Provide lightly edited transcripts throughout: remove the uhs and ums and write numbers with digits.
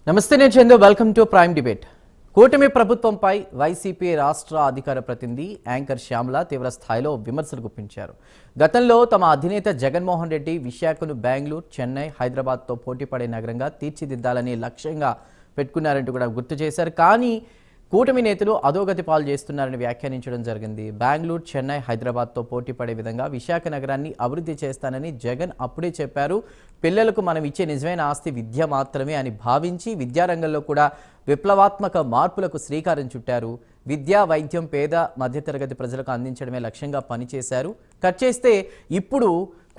నమస్తే నేను Chandu welcome to prime debate. కూటమి ప్రభుత్వంపై వైసీపీ రాష్ట్ర అధికార ప్రతినిధి యాంకర్ శ్యామల తీవ్ర స్థాయిలో విమర్శలు గుప్పించారు. గతంలో తమ అధినేత జగన్మోహన్ రెడ్డి విశాఖను బెంగళూరు, చెన్నై, హైదరాబాద్తో పోటీపడే నగరంగా తీర్చిదిద్దాలని లక్ష్యంగా పెట్టుకున్నారంటూ కూడా గుర్తు చేశారు. కానీ కూటమి నేతలు అధోగతి పాలు చేస్తున్నారని వ్యాఖ్యానించడం జరిగింది. బెంగళూరు, చెన్నై, హైదరాబాద్తో పోటీ పడే విధంగా విశాఖ నగరాన్ని అభివృద్ధి చేస్తానని జగన్ అప్పుడే చెప్పారు. పిల్లలకు మనం ఇచ్చే నిజమైన ఆస్తి విద్య మాత్రమే అని భావించి విద్యారంగంలో కూడా విప్లవాత్మక మార్పులకు శ్రీకారం చుట్టారు. విద్యా, వైద్యం పేద మధ్యతరగతి ప్రజలకు అందించడమే లక్ష్యంగా పనిచేశారు. కట్ చేస్తే ఇప్పుడు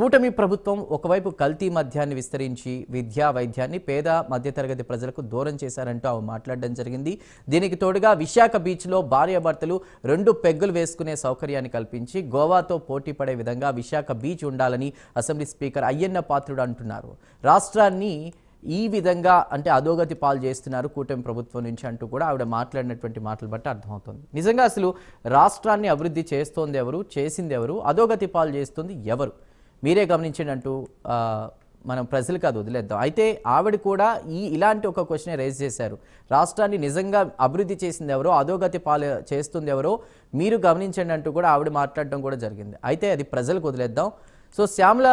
కూటమి ప్రభుత్వం ఒకవైపు కల్తీ మద్యాన్ని విస్తరించి విద్యా, వైద్యాన్ని పేద మధ్యతరగతి ప్రజలకు దూరం చేశారంటూ ఆమె మాట్లాడడం జరిగింది. దీనికి తోడుగా విశాఖ బీచ్లో భార్యాభర్తలు 2 పెగ్గులు వేసుకునే సౌకర్యాన్ని కల్పించి గోవాతో పోటీ పడే విధంగా విశాఖ బీచ్ ఉండాలని అసెంబ్లీ స్పీకర్ అయ్యన్న పాత్రుడు అంటున్నారు. రాష్ట్రాన్ని ఈ విధంగా అంటే అధోగతి పాలు చేస్తున్నారు కూటమి ప్రభుత్వం నుంచి అంటూ కూడా ఆవిడ మాట్లాడినటువంటి మాటలు బట్టి అర్థమవుతుంది. నిజంగా అసలు రాష్ట్రాన్ని అభివృద్ధి చేస్తోంది ఎవరు, చేసింది ఎవరు, అధోగతి పాలు చేస్తుంది ఎవరు, మీరే గమనించండి అంటూ మనం ప్రజలకు అది వదిలేద్దాం. అయితే ఆవిడ కూడా ఇలాంటి ఒక క్వశ్చన్ రైజ్ చేశారు. రాష్ట్రాన్ని నిజంగా అభివృద్ధి చేసింది ఎవరో, అధోగతి పాలు చేస్తుంది ఎవరో మీరు గమనించండి అంటూ కూడా ఆవిడ మాట్లాడడం కూడా జరిగింది. అయితే అది ప్రజలకు వదిలేద్దాం. సో శ్యామల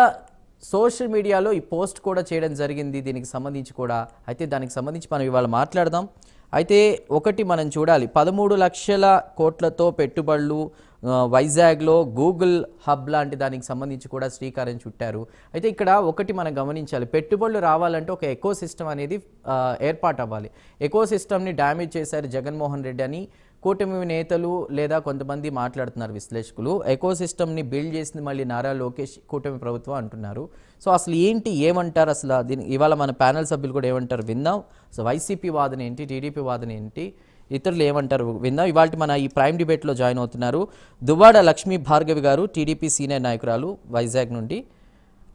సోషల్ మీడియాలో ఈ పోస్ట్ కూడా చేయడం జరిగింది దీనికి సంబంధించి కూడా. అయితే దానికి సంబంధించి మనం ఇవాళ మాట్లాడదాం. అయితే ఒకటి మనం చూడాలి, 13 లక్షల కోట్లతో పెట్టుబడులు వైజాగ్లో గూగుల్ హబ్ లాంటి దానికి సంబంధించి కూడా శ్రీకారం చుట్టారు. అయితే ఇక్కడ ఒకటి మనం గమనించాలి, పెట్టుబడులు రావాలంటే ఒక ఎకో సిస్టమ్ అనేది ఏర్పాటు అవ్వాలి. ఎకో సిస్టమ్ని డ్యామేజ్ చేశారు జగన్మోహన్ రెడ్డి అని కూటమి నేతలు లేదా కొంతమంది మాట్లాడుతున్నారు విశ్లేషకులు. ఎకో సిస్టమ్ని బిల్డ్ చేసింది మళ్ళీ నారా లోకేష్, కూటమి ప్రభుత్వం అంటున్నారు. సో అసలు ఏంటి, ఏమంటారు అసలు దీని ఇవాళ మన ప్యానెల్ సభ్యులు కూడా ఏమంటారు విందాం. సో వైసీపీ వాదన ఏంటి, టీడీపీ వాదన ఏంటి, ఇతరులు ఏమంటారు విందాం. ఇవాళ మన ఈ ప్రైమ్ డిబేట్లో జాయిన్ అవుతున్నారు దువ్వాడ లక్ష్మీ భార్గవి గారు, టీడీపీ సీనియర్ నాయకురాలు వైజాగ్ నుండి.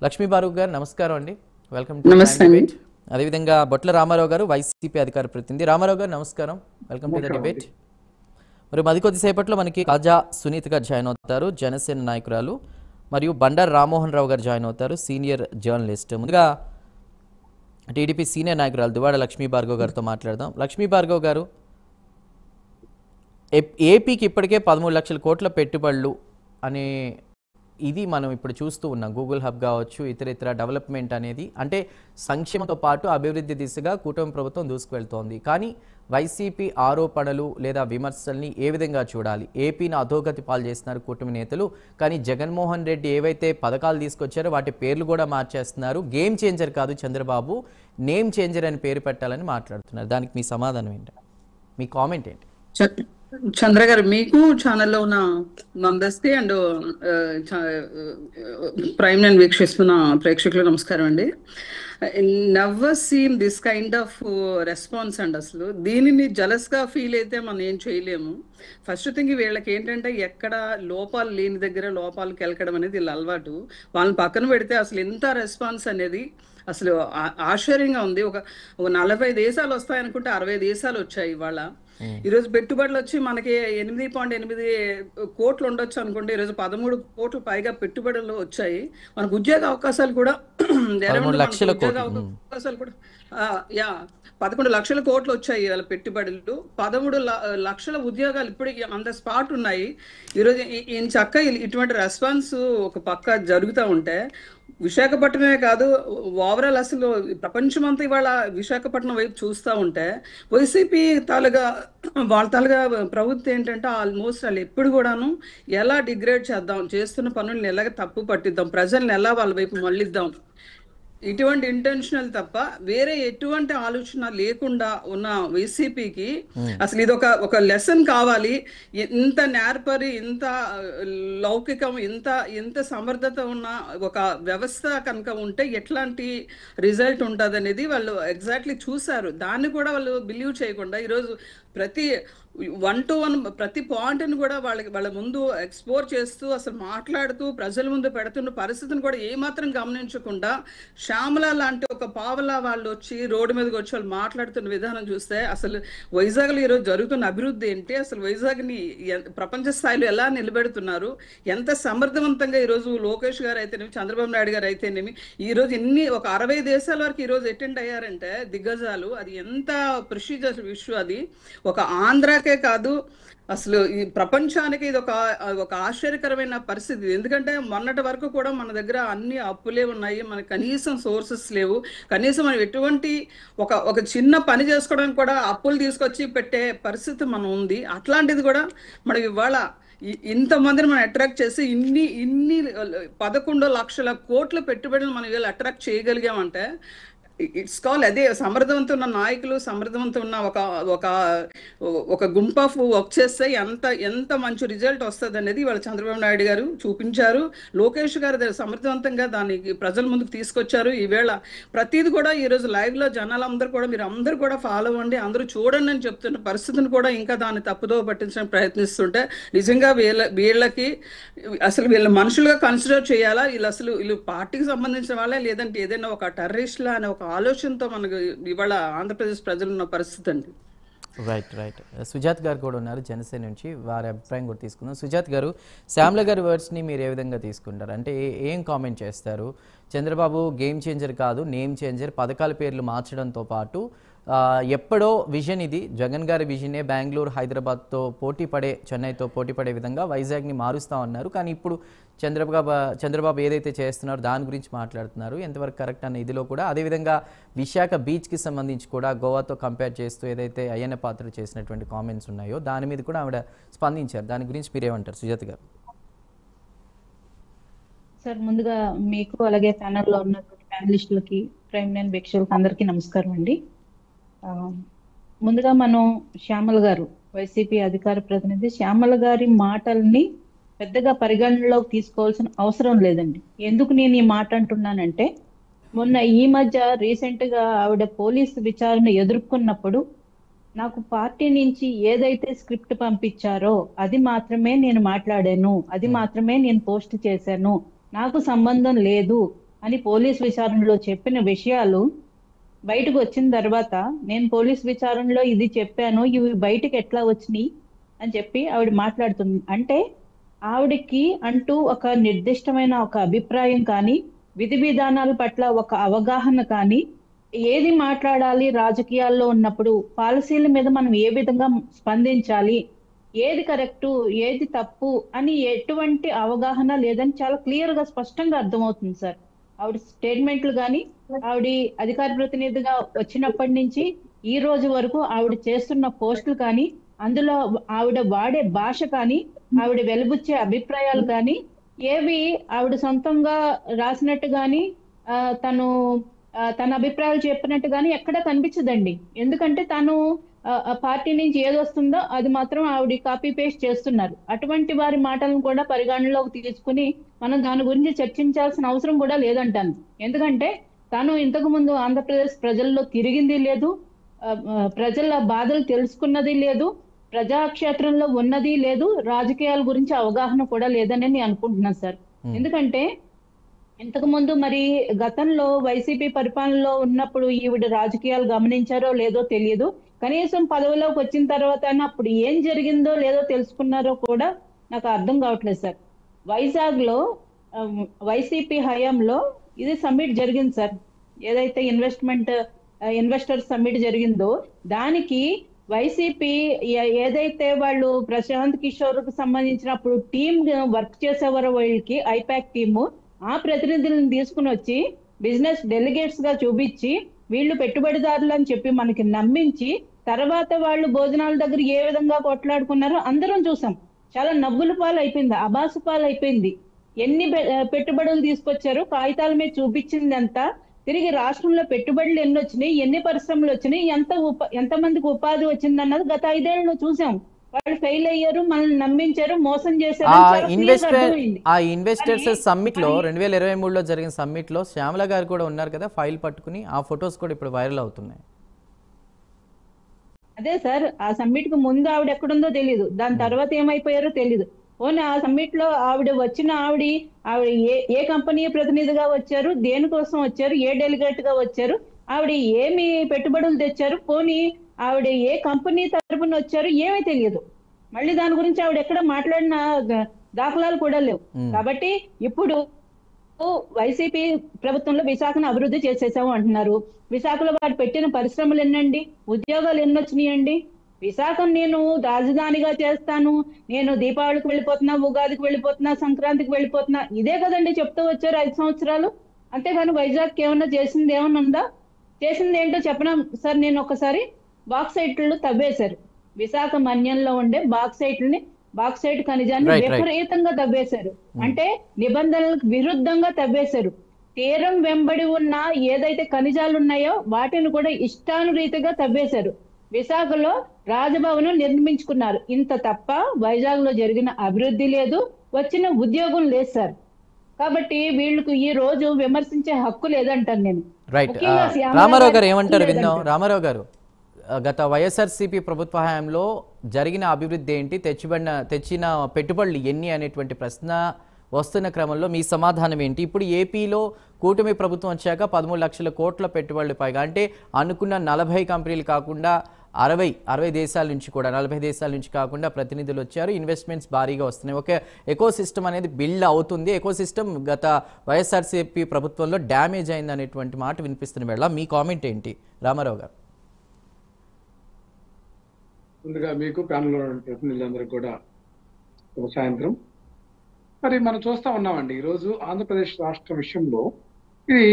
లక్ష్మీ భార్గవి గారు నమస్కారం అండి, వెల్కమ్ టు ప్రైమ్ డిబేట్. అదేవిధంగా బొట్ల రామారావు గారు, వైసీపీ అధికార ప్రతినిధి. రామారావు గారు నమస్కారం, వెల్కమ్ టు ద డిబేట్. మరి మరి కొద్దిసేపట్లో మనకి కాజా సునీత గారు జాయిన్ అవుతారు, జనసేన నాయకురాలు. మరియు బండారు రామ్మోహన్ రావు గారు జాయిన్ అవుతారు, సీనియర్ జర్నలిస్ట్. ముందుగా టీడీపీ సీనియర్ నాయకురాలు దువ్వాడ లక్ష్మీ భార్గవ్ గారితో మాట్లాడదాం. లక్ష్మీ భార్గవ్ గారు, ఏపీకి ఇప్పటికే 13 లక్షల కోట్ల పెట్టుబడులు అనే ఇది మనం ఇప్పుడు చూస్తూ ఉన్నాం. గూగుల్ హబ్ కావచ్చు, ఇతర డెవలప్మెంట్ అనేది అంటే సంక్షేమంతో పాటు అభివృద్ధి దిశగా కూటమి ప్రభుత్వం దూసుకువెళ్తోంది. కానీ వైసీపీ ఆరోపణలు లేదా విమర్శల్ని ఏ విధంగా చూడాలి? ఏపీని అధోగతి పాలు చేస్తున్నారు కూటమి నేతలు, కానీ జగన్మోహన్ రెడ్డి ఏవైతే పథకాలు తీసుకొచ్చారో వాటి పేర్లు కూడా మార్చేస్తున్నారు. గేమ్ చేంజర్ కాదు చంద్రబాబు, నేమ్ చేంజర్ అని పేరు పెట్టాలని మాట్లాడుతున్నారు. దానికి మీ సమాధానం ఏంటి, మీ కామెంట్ ఏంటి? చంద్ర గారు, మీకు ఛానల్లో ఉన్న నందస్తే అండ్ ప్రైమ్ నైన్ వీక్షిస్తున్న ప్రేక్షకులు నమస్కారం అండి. Never seen this kind of response అండి. అసలు దీనిని జలస్గా ఫీల్ అయితే మనం ఏం చేయలేము. ఫస్ట్ థింగ్, వీళ్ళకి ఏంటంటే ఎక్కడ లోపాలు లేని దగ్గర లోపాలకు వెళ్ళకడం అనేది వీళ్ళ అలవాటు. వాళ్ళని పక్కన పెడితే అసలు ఎంత రెస్పాన్స్ అనేది అసలు ఆశ్చర్యంగా ఉంది. ఒక 40 దేశాలు వస్తాయనుకుంటే 60 దేశాలు వచ్చాయి ఇవాళ. ఈరోజు పెట్టుబడులు వచ్చి మనకి 8.8 కోట్లు ఉండొచ్చు అనుకుంటే ఈరోజు 13 కోట్లు పైగా పెట్టుబడులు వచ్చాయి. మనకు ఉద్యోగ అవకాశాలు కూడా 11 లక్షల కోట్లు వచ్చాయి వాళ్ళ పెట్టుబడులు. 13 లక్షల ఉద్యోగాలు ఇప్పటికి ఆన్ ద స్పాట్ ఉన్నాయి. ఈరోజు చక్క ఇటువంటి రెస్పాన్స్ ఒక పక్క జరుగుతూ ఉంటే, విశాఖపట్నమే కాదు ఓవరాల్ అసలు ప్రపంచమంతా ఇవాళ విశాఖపట్నం వైపు చూస్తూ ఉంటే వైసీపీ వాళ్ళ తాలుగా ప్రభుత్వం ఏంటంటే ఆల్మోస్ట్ వాళ్ళు ఎప్పుడు కూడాను ఎలా డిగ్రేడ్ చేద్దాం, చేస్తున్న పనులను ఎలాగ తప్పు పట్టిద్దాం, ప్రజల్ని ఎలా వాళ్ళ వైపు మళ్ళిద్దాం, ఇటువంటి ఇంటెన్షనల్ తప్ప వేరే ఎటువంటి ఆలోచన లేకుండా ఉన్న వైసీపీకి అసలు ఇది ఒక లెసన్ కావాలి. ఇంత నేర్పరి, ఇంత లౌకికం, ఇంత సమర్థత ఉన్న ఒక వ్యవస్థ కనుక ఉంటే ఎట్లాంటి రిజల్ట్ ఉంటుంది అనేది వాళ్ళు ఎగ్జాక్ట్లీ చూసారు. దాన్ని కూడా వాళ్ళు బిలీవ్ చేయకుండా ఈరోజు ప్రతి 1 to 1 ప్రతి పాయింట్ని కూడా వాళ్ళ ముందు ఎక్స్ప్లోర్ చేస్తూ అసలు మాట్లాడుతూ ప్రజల ముందు పెడుతున్న పరిస్థితిని కూడా ఏమాత్రం గమనించకుండా శ్యామల లాంటి ఒక పావలా వాళ్ళు వచ్చి రోడ్డు మీదకి వచ్చి వాళ్ళు మాట్లాడుతున్న విధానం చూస్తే అసలు వైజాగ్లో ఈరోజు జరుగుతున్న అభివృద్ధి ఏంటి, అసలు వైజాగ్ని ప్రపంచ స్థాయిలో ఎలా నిలబెడుతున్నారు, ఎంత సమర్థవంతంగా ఈరోజు లోకేష్ గారు అయితేనేమి చంద్రబాబు నాయుడు గారు అయితేనేమి ఈరోజు ఒక 60 దేశాల వరకు ఈరోజు అటెండ్ అయ్యారంటే దిగ్గజాలు. అది ఎంత ప్రెస్టీజియస్ ఇష్యూ. అది ఒక ఆంధ్రాకే కాదు, అసలు ఈ ప్రపంచానికి ఇది ఒక ఆశ్చర్యకరమైన పరిస్థితి. ఎందుకంటే మొన్నటి వరకు కూడా మన దగ్గర అన్ని అప్పులే ఉన్నాయి, మనకి కనీసం సోర్సెస్ లేవు, కనీసం మనం ఎటువంటి ఒక చిన్న పని చేసుకోవడానికి కూడా అప్పులు తీసుకొచ్చి పెట్టే పరిస్థితి మనం ఉంది. అట్లాంటిది కూడా మనం ఇవాళ ఇంతమందిని మనం అట్రాక్ట్ చేసి ఇన్ని 11 లక్షల కోట్ల పెట్టుబడులు మనం వీళ్ళు అట్రాక్ట్ చేయగలిగామంటే ఇట్స్ కాల్ అదే సమర్థవంతం ఉన్న నాయకులు, సమర్థవంతం ఉన్న ఒక గుంపు ఆఫ్ వర్క్ చేస్తే ఎంత మంచి రిజల్ట్ వస్తుంది అనేది వాళ్ళ చంద్రబాబు నాయుడు గారు చూపించారు. లోకేష్ గారు సమర్థవంతంగా దానికి ప్రజల ముందుకు తీసుకొచ్చారు. ఈవేళ ప్రతిది కూడా ఈరోజు లైవ్లో జనాలందరూ కూడా మీరు అందరూ కూడా ఫాలో అవ్వండి, అందరూ చూడండి అని చెప్తున్న పరిస్థితిని కూడా ఇంకా దాన్ని తప్పుదో పట్టించడానికి ప్రయత్నిస్తుంటే నిజంగా వీళ్ళకి అసలు వీళ్ళ మనుషులుగా కన్సిడర్ చేయాలా, వీళ్ళు పార్టీకి సంబంధించిన వాళ్ళే లేదంటే ఏదైనా ఒక టెర్రరిస్ట్లా అనే ఒక ఆలోచనతో మనకు ఇవాళ ఆంధ్రప్రదేశ్ ప్రజలు ఉన్న పరిస్థితి అండి. రైట్. సుజాత్ గారు కూడా ఉన్నారు జనసేన నుంచి, వారి అభిప్రాయం కూడా తీసుకుందాం. సుజాత్ గారు, శ్యామల గారి వర్డ్స్ని మీరు ఏ విధంగా తీసుకుంటారు? అంటే ఏం కామెంట్ చేస్తారు? చంద్రబాబు గేమ్ చేంజర్ కాదు, నేమ్ చేంజర్, పథకాల పేర్లు మార్చడంతో పాటు ఎప్పుడో విజన్ ఇది, జగన్ గారి విజనే బెంగళూరు, హైదరాబాద్తో చెన్నైతో పోటీ పడే విధంగా వైజాగ్ని మారుస్తూ ఉన్నారు. కానీ ఇప్పుడు చంద్రబాబు ఏదైతే చేస్తున్నారో దాని గురించి మాట్లాడుతున్నారు, ఎంతవరకు కరెక్ట్ అన్న ఇదిలో కూడా. అదేవిధంగా విశాఖ బీచ్కి సంబంధించి కూడా గోవాతో కంపేర్ చేస్తూ ఏదైతే అయ్యన్న పాత్ర చేసినటువంటి కామెంట్స్ ఉన్నాయో దాని మీద కూడా ఆవిడ స్పందించారు. దాని గురించి మీరేమంటారు సుజాత గారు? సార్, ముందుగా మీకు అలాగే ప్యానల్లో ఉన్నటువంటి ప్యానలిస్టులకి, ప్రైమ్ లైన్ వీక్షకులకి అందరికీ నమస్కారం అండి. ముందుగా మనం శ్యామల గారు, వైసీపీ అధికార ప్రతినిధి శ్యామల గారి మాటల్ని పెద్దగా పరిగణనలోకి తీసుకోవాల్సిన అవసరం లేదండి. ఎందుకు నేను ఈ మాట అంటున్నానంటే, మొన్న ఈ మధ్య రీసెంట్ గా ఆవిడ పోలీసు విచారణ ఎదుర్కొన్నప్పుడు నాకు పార్టీ నుంచి ఏదైతే స్క్రిప్ట్ పంపించారో అది మాత్రమే నేను మాట్లాడాను, అది మాత్రమే నేను పోస్ట్ చేశాను, నాకు సంబంధం లేదు అని పోలీస్ విచారణలో చెప్పిన విషయాలు బయటకు వచ్చిన తర్వాత నేను పోలీస్ విచారణలో ఇది చెప్పాను, ఇవి బయటకు ఎట్లా వచ్చినాయి అని చెప్పి ఆవిడ మాట్లాడుతుంది. అంటే ఆవిడకి అంటూ ఒక నిర్దిష్టమైన ఒక అభిప్రాయం కానీ, విధి విధానాల పట్ల ఒక అవగాహన కానీ, ఏది మాట్లాడాలి రాజకీయాల్లో ఉన్నప్పుడు, పాలసీల మీద మనం ఏ విధంగా స్పందించాలి, ఏది కరెక్టు ఏది తప్పు అని ఎటువంటి అవగాహన లేదని చాలా క్లియర్ గా స్పష్టంగా అర్థమవుతుంది సార్. ఆవిడ స్టేట్మెంట్లు కానీ, ఆవిడ అధికార ప్రతినిధిగా వచ్చినప్పటి నుంచి ఈ రోజు వరకు ఆవిడ చేస్తున్న పోస్టులు కానీ, అందులో ఆవిడ వాడే భాష కానీ, ఆవిడ వెలుబుచ్చే అభిప్రాయాలు కానీ ఏవి ఆవిడ సొంతంగా రాసినట్టు కానీ తన అభిప్రాయాలు చెప్పినట్టు కానీ ఎక్కడా కనిపించదండి. ఎందుకంటే తను పార్టీ నుంచి ఏది వస్తుందో అది మాత్రం ఆవిడ కాపీ పేస్ట్ చేస్తున్నారు. అటువంటి వారి మాటలను కూడా పరిగణనలోకి తీసుకుని మనం దాని గురించి చర్చించాల్సిన అవసరం కూడా లేదంటాను. ఎందుకంటే తాను ఇంతకు ముందు ఆంధ్రప్రదేశ్ ప్రజల్లో తిరిగింది లేదు, ప్రజల బాధలు తెలుసుకున్నది లేదు, ప్రజాక్షేత్రంలో ఉన్నది లేదు, రాజకీయాల గురించి అవగాహన కూడా లేదని నేను అనుకుంటున్నాను సార్. ఎందుకంటే ఇంతకు ముందు మరి గతంలో వైసీపీ పరిపాలనలో ఉన్నప్పుడు ఈవిడ రాజకీయాలు గమనించారో లేదో తెలియదు, కనీసం పదవిలోకి వచ్చిన తర్వాత అప్పుడు ఏం జరిగిందో లేదో తెలుసుకున్నారో కూడా నాకు అర్థం కావట్లేదు సార్. వైజాగ్ లో వైసీపీ హయాంలో ఇది సమ్మిట్ జరిగింది సార్. ఏదైతే ఇన్వెస్టర్ సమ్మిట్ జరిగిందో దానికి వైసీపీ ఏదైతే వాళ్ళు ప్రశాంత్ కిషోర్ కు సంబంధించినప్పుడు టీమ్ వర్క్ చేసేవారో వీళ్ళకి ఐపాక్ టీము, ఆ ప్రతినిధులను తీసుకుని వచ్చి బిజినెస్ డెలిగేట్స్ గా చూపించి వీళ్ళు పెట్టుబడిదారులు అని చెప్పి మనకి నమ్మించి తర్వాత వాళ్ళు భోజనాల దగ్గర ఏ విధంగా కొట్లాడుకున్నారో అందరం చూసాం. చాలా నవ్వుల పాలు అయిపోయింది, అబాసు పాలు అయిపోయింది. ఎన్ని పెట్టుబడులు తీసుకొచ్చారు, కాగితాల మీద చూపించింది అంతా, తిరిగి రాష్ట్రంలో పెట్టుబడులు ఎన్ని వచ్చినాయి, ఎన్ని పరిశ్రమలు వచ్చినాయి, ఎంతమందికి ఉపాధి వచ్చింది అన్నది గత 5 ఏళ్ళలో చూసాం. వాళ్ళు ఫెయిల్ అయ్యారు, మనల్ని నమ్మించారు, మోసం చేశారు. ఆ ఇన్వెస్టర్స్ సమ్మిట్ లో 2023లో జరిగిన సమ్మిట్ లో శ్యామల గారు కూడా ఉన్నారు కదా ఫైల్ పట్టుకుని, ఆ ఫొటోస్ కూడా ఇప్పుడు వైరల్ అవుతున్నాయి. అదే సార్, ఆ సమ్మిట్ కు ముందు ఆవిడ ఎక్కడుందో తెలియదు, దాని తర్వాత ఏమైపోయారో తెలియదు. ఓన్లీ ఆ సమ్మిట్ లో ఆవిడ ఏ కంపెనీ ప్రతినిధిగా వచ్చారు, దేనికోసం వచ్చారు, ఏ డెలిగేట్ గా వచ్చారు, ఆవిడ ఏమి పెట్టుబడులు తెచ్చారు, పోనీ ఆవిడ ఏ కంపెనీ తరపున వచ్చారు ఏమీ తెలియదు. మళ్ళీ దాని గురించి ఆవిడ ఎక్కడ మాట్లాడిన దాఖలాలు కూడా లేవు. కాబట్టి ఇప్పుడు వైసీపీ ప్రభుత్వంలో విశాఖను అభివృద్ధి చేసేసాము అంటున్నారు. విశాఖలో వారు పెట్టిన పరిశ్రమలు ఎన్నండి, ఉద్యోగాలు ఎన్ని వచ్చినాయండి? విశాఖను నేను రాజధానిగా చేస్తాను, నేను దీపావళికి వెళ్ళిపోతున్నా, ఉగాదికి వెళ్ళిపోతున్నా, సంక్రాంతికి వెళ్ళిపోతున్నా, ఇదే కదండి చెప్తూ వచ్చారు 5 సంవత్సరాలు. అంతేగాని వైజాగ్ ఏమన్నా చేసింది ఏమన్నా ఉందా? చేసింది ఏంటో చెప్పనా సార్? నేను ఒకసారి బాక్సైట్లు తవ్వేశారు. విశాఖ మన్యంలో ఉండే బాక్సైట్ ఖనిజాన్ని విపరీతంగా తవ్వేశారు. అంటే నిబంధనలకు విరుద్ధంగా తవ్వేశారు. తీరం వెంబడి ఉన్న ఏదైతే ఖనిజాలు ఉన్నాయో వాటిని కూడా ఇష్టానురీతిగా తవ్వేశారు. విశాఖలో రాజభవనం నిర్మించుకున్నారు. ఇంత తప్ప వైజాగ్ లో జరిగిన అభివృద్ధి లేదు, వచ్చిన ఉద్యోగం లేదు సార్. కాబట్టి వీళ్ళకు ఈ రోజు విమర్శించే హక్కు లేదంటాను నేను. రైట్. రామారావు గారు ఏమంటారు విందాం. రామారావు గారు, గత వైఎస్ఆర్సీపీ ప్రభుత్వ హయాంలో జరిగిన అభివృద్ధి ఏంటి, తెచ్చిన పెట్టుబడులు ఎన్ని అనేటువంటి ప్రశ్న వస్తున్న క్రమంలో మీ సమాధానం ఏంటి? ఇప్పుడు ఏపీలో కూటమి ప్రభుత్వం వచ్చాక 13 లక్షల కోట్ల పెట్టుబడులు పైగా, అంటే అనుకున్న 40 కంపెనీలు కాకుండా 60 దేశాల నుంచి కూడా 40 దేశాల నుంచి కాకుండా ప్రతినిధులు వచ్చారు. ఇన్వెస్ట్మెంట్స్ భారీగా వస్తున్నాయి. ఒక ఎకో సిస్టమ్ అనేది బిల్డ్ అవుతుంది. ఎకో సిస్టమ్ గత వైఎస్ఆర్సీపీ ప్రభుత్వంలో డ్యామేజ్ అయింది అనేటువంటి మాట వినిపిస్తున్న వేళ మీ కామెంట్ ఏంటి రామారావు గారు? ముందుగా మీకు ప్యానల్లో ప్రతినిధులందరికీ కూడా సాయంత్రం. మరి మనం చూస్తా ఉన్నామండి, ఈరోజు ఆంధ్రప్రదేశ్ రాష్ట్ర విషయంలో ఇది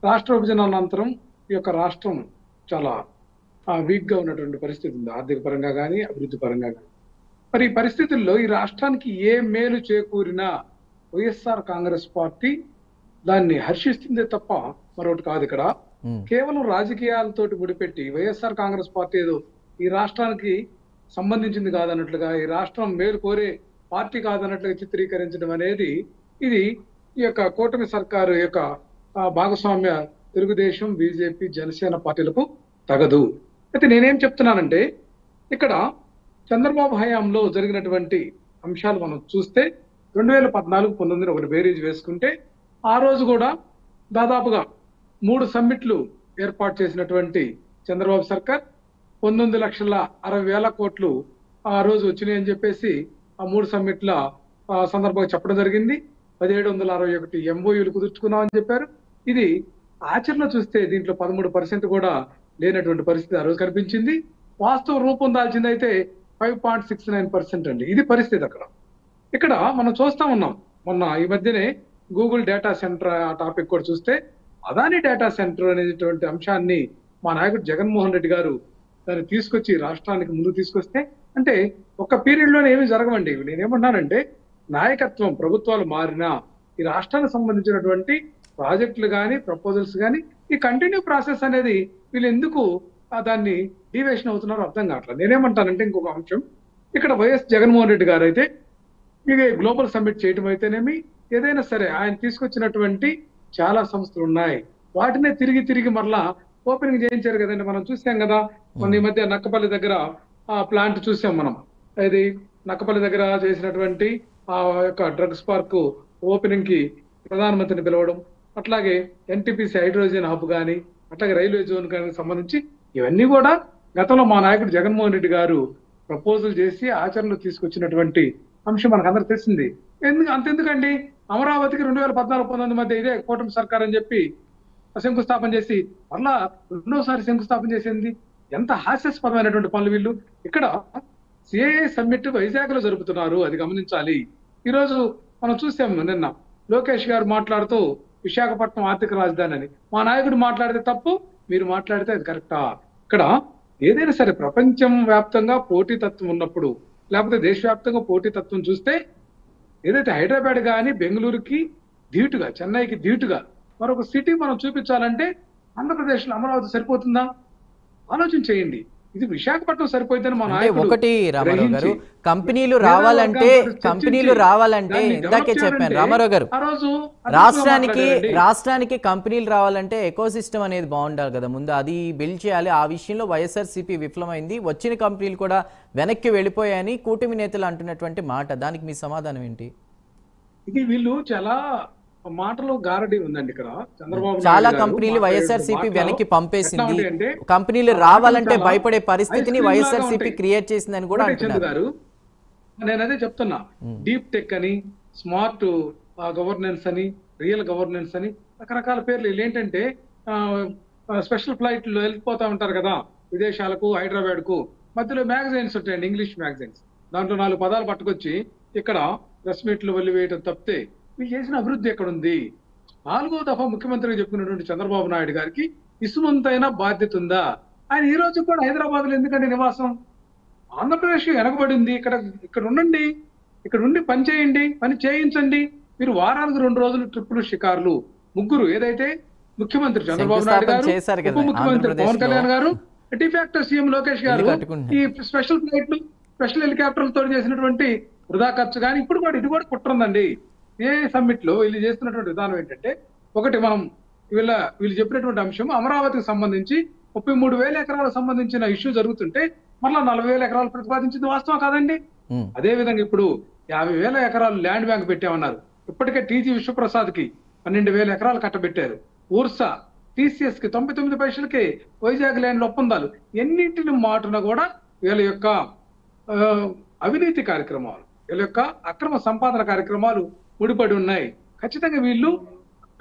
రాష్ట్ర విభజన అనంతరం ఈ యొక్క రాష్ట్రం చాలా వీక్ గా ఉన్నటువంటి పరిస్థితి ఉంది, ఆర్థిక పరంగా కానీ అభివృద్ధి పరంగా కానీ. మరి ఈ పరిస్థితుల్లో ఈ రాష్ట్రానికి ఏ మేలు చేకూరినా వైఎస్ఆర్ కాంగ్రెస్ పార్టీ దాన్ని హర్షిస్తుందే తప్ప మరొకటి కాదు. ఇక్కడ కేవలం రాజకీయాలతోటి ముడిపెట్టి వైఎస్ఆర్ కాంగ్రెస్ పార్టీ ఏదో ఈ రాష్ట్రానికి సంబంధించింది కాదన్నట్లుగా, ఈ రాష్ట్రం మేలు కోరే పార్టీ కాదన్నట్లుగా చిత్రీకరించడం అనేది ఇది ఈ యొక్క కూటమి సర్కారు యొక్క భాగస్వామ్య తెలుగుదేశం, బీజేపీ, జనసేన పార్టీలకు తగదు. అయితే నేనేం చెప్తున్నానంటే, ఇక్కడ చంద్రబాబు హయాంలో జరిగినటువంటి అంశాలు మనం చూస్తే 2014-19 ఒకటి బేరీజ్ వేసుకుంటే ఆ రోజు కూడా దాదాపుగా 3 సమ్మిట్లు ఏర్పాటు చేసినటువంటి చంద్రబాబు సర్కార్ 19,60,000 కోట్లు ఆ రోజు వచ్చినాయని చెప్పేసి ఆ 3 సమ్మిట్ల సందర్భంగా చెప్పడం జరిగింది. 1761 ఎంఓయూలు కుదుర్చుకున్నామని చెప్పారు. ఇది ఆచరణలో చూస్తే దీంట్లో 13% కూడా లేనటువంటి పరిస్థితి ఆ రోజు కనిపించింది. వాస్తవ రూపం దాల్చింది అయితే 5.69% అండి. ఇది పరిస్థితి అక్కడ. ఇక్కడ మనం చూస్తా ఉన్నాం, మొన్న ఈ మధ్యనే గూగుల్ డేటా సెంటర్ ఆ టాపిక్ కూడా చూస్తే అదాని డేటా సెంటర్ అనేటువంటి అంశాన్ని మా నాయకుడు జగన్మోహన్ రెడ్డి గారు దాన్ని తీసుకొచ్చి రాష్ట్రానికి ముందు తీసుకొస్తే, అంటే ఒక పీరియడ్ లోనే ఏమి జరగవండి. నేనేమన్నానంటే, నాయకత్వం ప్రభుత్వాలు మారినా ఈ రాష్ట్రానికి సంబంధించినటువంటి ప్రాజెక్టులు కానీ ప్రపోజల్స్ కానీ ఈ కంటిన్యూ ప్రాసెస్ అనేది వీళ్ళు ఎందుకు దాన్ని డీవేషన్ అవుతున్నారో అర్థం కావట్లేదు. నేనేమంటానంటే, ఇంకొక అంశం ఇక్కడ వైఎస్ జగన్మోహన్ రెడ్డి గారు అయితే ఇక గ్లోబల్ సమ్మిట్ చేయటం అయితేనేమి, ఏదైనా సరే ఆయన తీసుకొచ్చినటువంటి చాలా సంస్థలు ఉన్నాయి, వాటినే తిరిగి మరలా ఓపెనింగ్ చేయించారు కదండి. మనం చూసాం కదా, మన ఈ మధ్య నక్కపల్లి దగ్గర ఆ ప్లాంట్ చూసాం మనం. ఇది నక్కపల్లి దగ్గర చేసినటువంటి ఆ యొక్క డ్రగ్స్ పార్క్ ఓపెనింగ్ కి ప్రధానమంత్రిని పిలవడం, అట్లాగే ఎన్టీపీసీ హైడ్రోజన్ హబ్ కానీ, అట్లాగే రైల్వే జోన్ కానీ సంబంధించి ఇవన్నీ కూడా గతంలో మా నాయకుడు జగన్మోహన్ రెడ్డి గారు ప్రపోజల్ చేసి ఆచరణలో తీసుకొచ్చినటువంటి అంశం మనకు అందరికి తెలిసింది. అంతెందుకండి, అమరావతికి 2014-19 మధ్య ఇదే కూటమి సర్కార్ అని చెప్పి శంకుస్థాపన చేసి మరలా 2వ శంకుస్థాపన చేసింది. ఎంత హాస్యాస్పదమైనటువంటి పనులు వీళ్ళు. ఇక్కడ సిఐఏ సమ్మిట్ వైజాగ్ లో జరుపుతున్నారు, అది గమనించాలి. ఈరోజు మనం చూసాము, నిన్న లోకేష్ గారు మాట్లాడుతూ విశాఖపట్నం ఆర్థిక రాజధాని అని, మా నాయకుడు మాట్లాడితే తప్పు, మీరు మాట్లాడితే అది కరెక్టా? ఇక్కడ ఏదైనా సరే ప్రపంచం వ్యాప్తంగా పోటీతత్వం ఉన్నప్పుడు, లేకపోతే దేశవ్యాప్తంగా పోటీతత్వం చూస్తే, ఏదైతే హైదరాబాద్ కానీ బెంగళూరుకి ధీటుగా, చెన్నైకి ధీటుగా మరొక సిటీ మనం చూపించాలంటే ఆంధ్రప్రదేశ్లో అమరావతి సరిపోతుందా? ఆలోచన చేయండి. ఇది విశాఖపట్నం సరిపోయిందని మా అంటే నాయకుడు ఒకటి రామారావు గారు, గ్రహించి, కంపెనీలు వేరే రావాలంటే వర్గాలతో కంపెనీలు చర్చించి రావాలంటే దాన్ని ఇందాకే డెవలప్ చెప్పాను చేయాలంటే రామారావు గారు, ఆ రోజు రాష్ట్రానికి కంపెనీలు రావాలంటే ఎకోసిస్టమ్ అనేది బాగుండాలి కదా, ముందు అది బిల్డ్ చేయాలి. ఆ విషయంలో వైఎస్ఆర్సీపీ విఫలమైంది, వచ్చిన కంపెనీలు కూడా వెనక్కి వెళ్ళిపోయాయని కూటమి నేతలు అంటున్నటువంటి మాట, దానికి మీ సమాధానం ఏంటి? ఇది వీళ్ళు చాలా మాటలో గారడీ ఉందండి ఇక్కడ. చంద్రబాబు చాలా కంపెనీలు వైఎస్ఆర్సీపీ వెనక్కి పంపేసింది, కంపెనీలు రావాలంటే భయపడే పరిస్థితిని వైఎస్ఆర్సీపీ క్రియేట్ చేసిందని కూడా అంటున్నారు గారు. నేను అదే చెప్తున్నా, డీప్ టెక్ అని, స్మార్ట్ గవర్నెన్స్ అని, రియల్ గవర్నెన్స్ అని రకరకాల పేర్లు. ఏంటంటే స్పెషల్ ఫ్లైట్లు వెళ్ళిపోతా ఉంటారు కదా విదేశాలకు, హైదరాబాద్ కు, మధ్యలో మ్యాగజైన్స్ ఉంటాయండి, ఇంగ్లీష్ మ్యాగజైన్స్, దాంట్లో 4 పదాలు పట్టుకొచ్చి ఇక్కడ ప్రెస్ మీట్లు వెళ్ళి వేయటం తప్పితే వీళ్ళు చేసిన అభివృద్ధి ఎక్కడుంది? 4వ దఫా ముఖ్యమంత్రిగా చెప్పుకున్నటువంటి చంద్రబాబు నాయుడు గారికి ఇసుమంతైన బాధ్యత ఉందా? ఆయన ఈ రోజు కూడా హైదరాబాద్ లో ఎందుకంటే నివాసం? ఆంధ్రప్రదేశ్ వెనకబడింది, ఇక్కడ ఉండండి, ఇక్కడ ఉండి పని చేయండి, పని చేయించండి. మీరు వారానికి 2 రోజులు ట్రిప్పులు, షికార్లు, ముగ్గురు, ఏదైతే ముఖ్యమంత్రి చంద్రబాబు నాయుడు గారు, ఉప ముఖ్యమంత్రి పవన్ కళ్యాణ్ గారు, డిఫాక్టో సీఎం లోకేష్ గారు ఈ స్పెషల్ ఫ్లైట్లు, స్పెషల్ హెలికాప్టర్లతో చేసినటువంటి వృధా ఖర్చు కానీ ఇప్పుడు కూడా ఇది కూడా కుట్రుందండి. ఏ సమ్మిట్ లో వీళ్ళు చేస్తున్నటువంటి విధానం ఏంటంటే, ఒకటి మనం వీళ్ళు చెప్పినటువంటి అంశం అమరావతికి సంబంధించి 33,000 ఎకరాలకు సంబంధించిన ఇష్యూ జరుగుతుంటే మళ్ళా 40,000 ఎకరాలు ప్రతిపాదించింది వాస్తవం కాదండి. అదే విధంగా ఇప్పుడు 50,000 ఎకరాలు ల్యాండ్ బ్యాంక్ పెట్టామన్నారు. ఇప్పటికే టీజీ విశ్వప్రసాద్ కి 12,000 ఎకరాలు కట్టబెట్టారు. ఊర్సా, టీసీఎస్ కి 99 పైసలకి వైజాగ్ ల్యాండ్ ఒప్పందాలు. ఎన్నింటిని మాటున కూడా వీళ్ళ యొక్క అవినీతి కార్యక్రమాలు, వీళ్ళ యొక్క అక్రమ సంపాదన కార్యక్రమాలు ముడిపడి ఉన్నాయి. ఖచ్చితంగా వీళ్ళు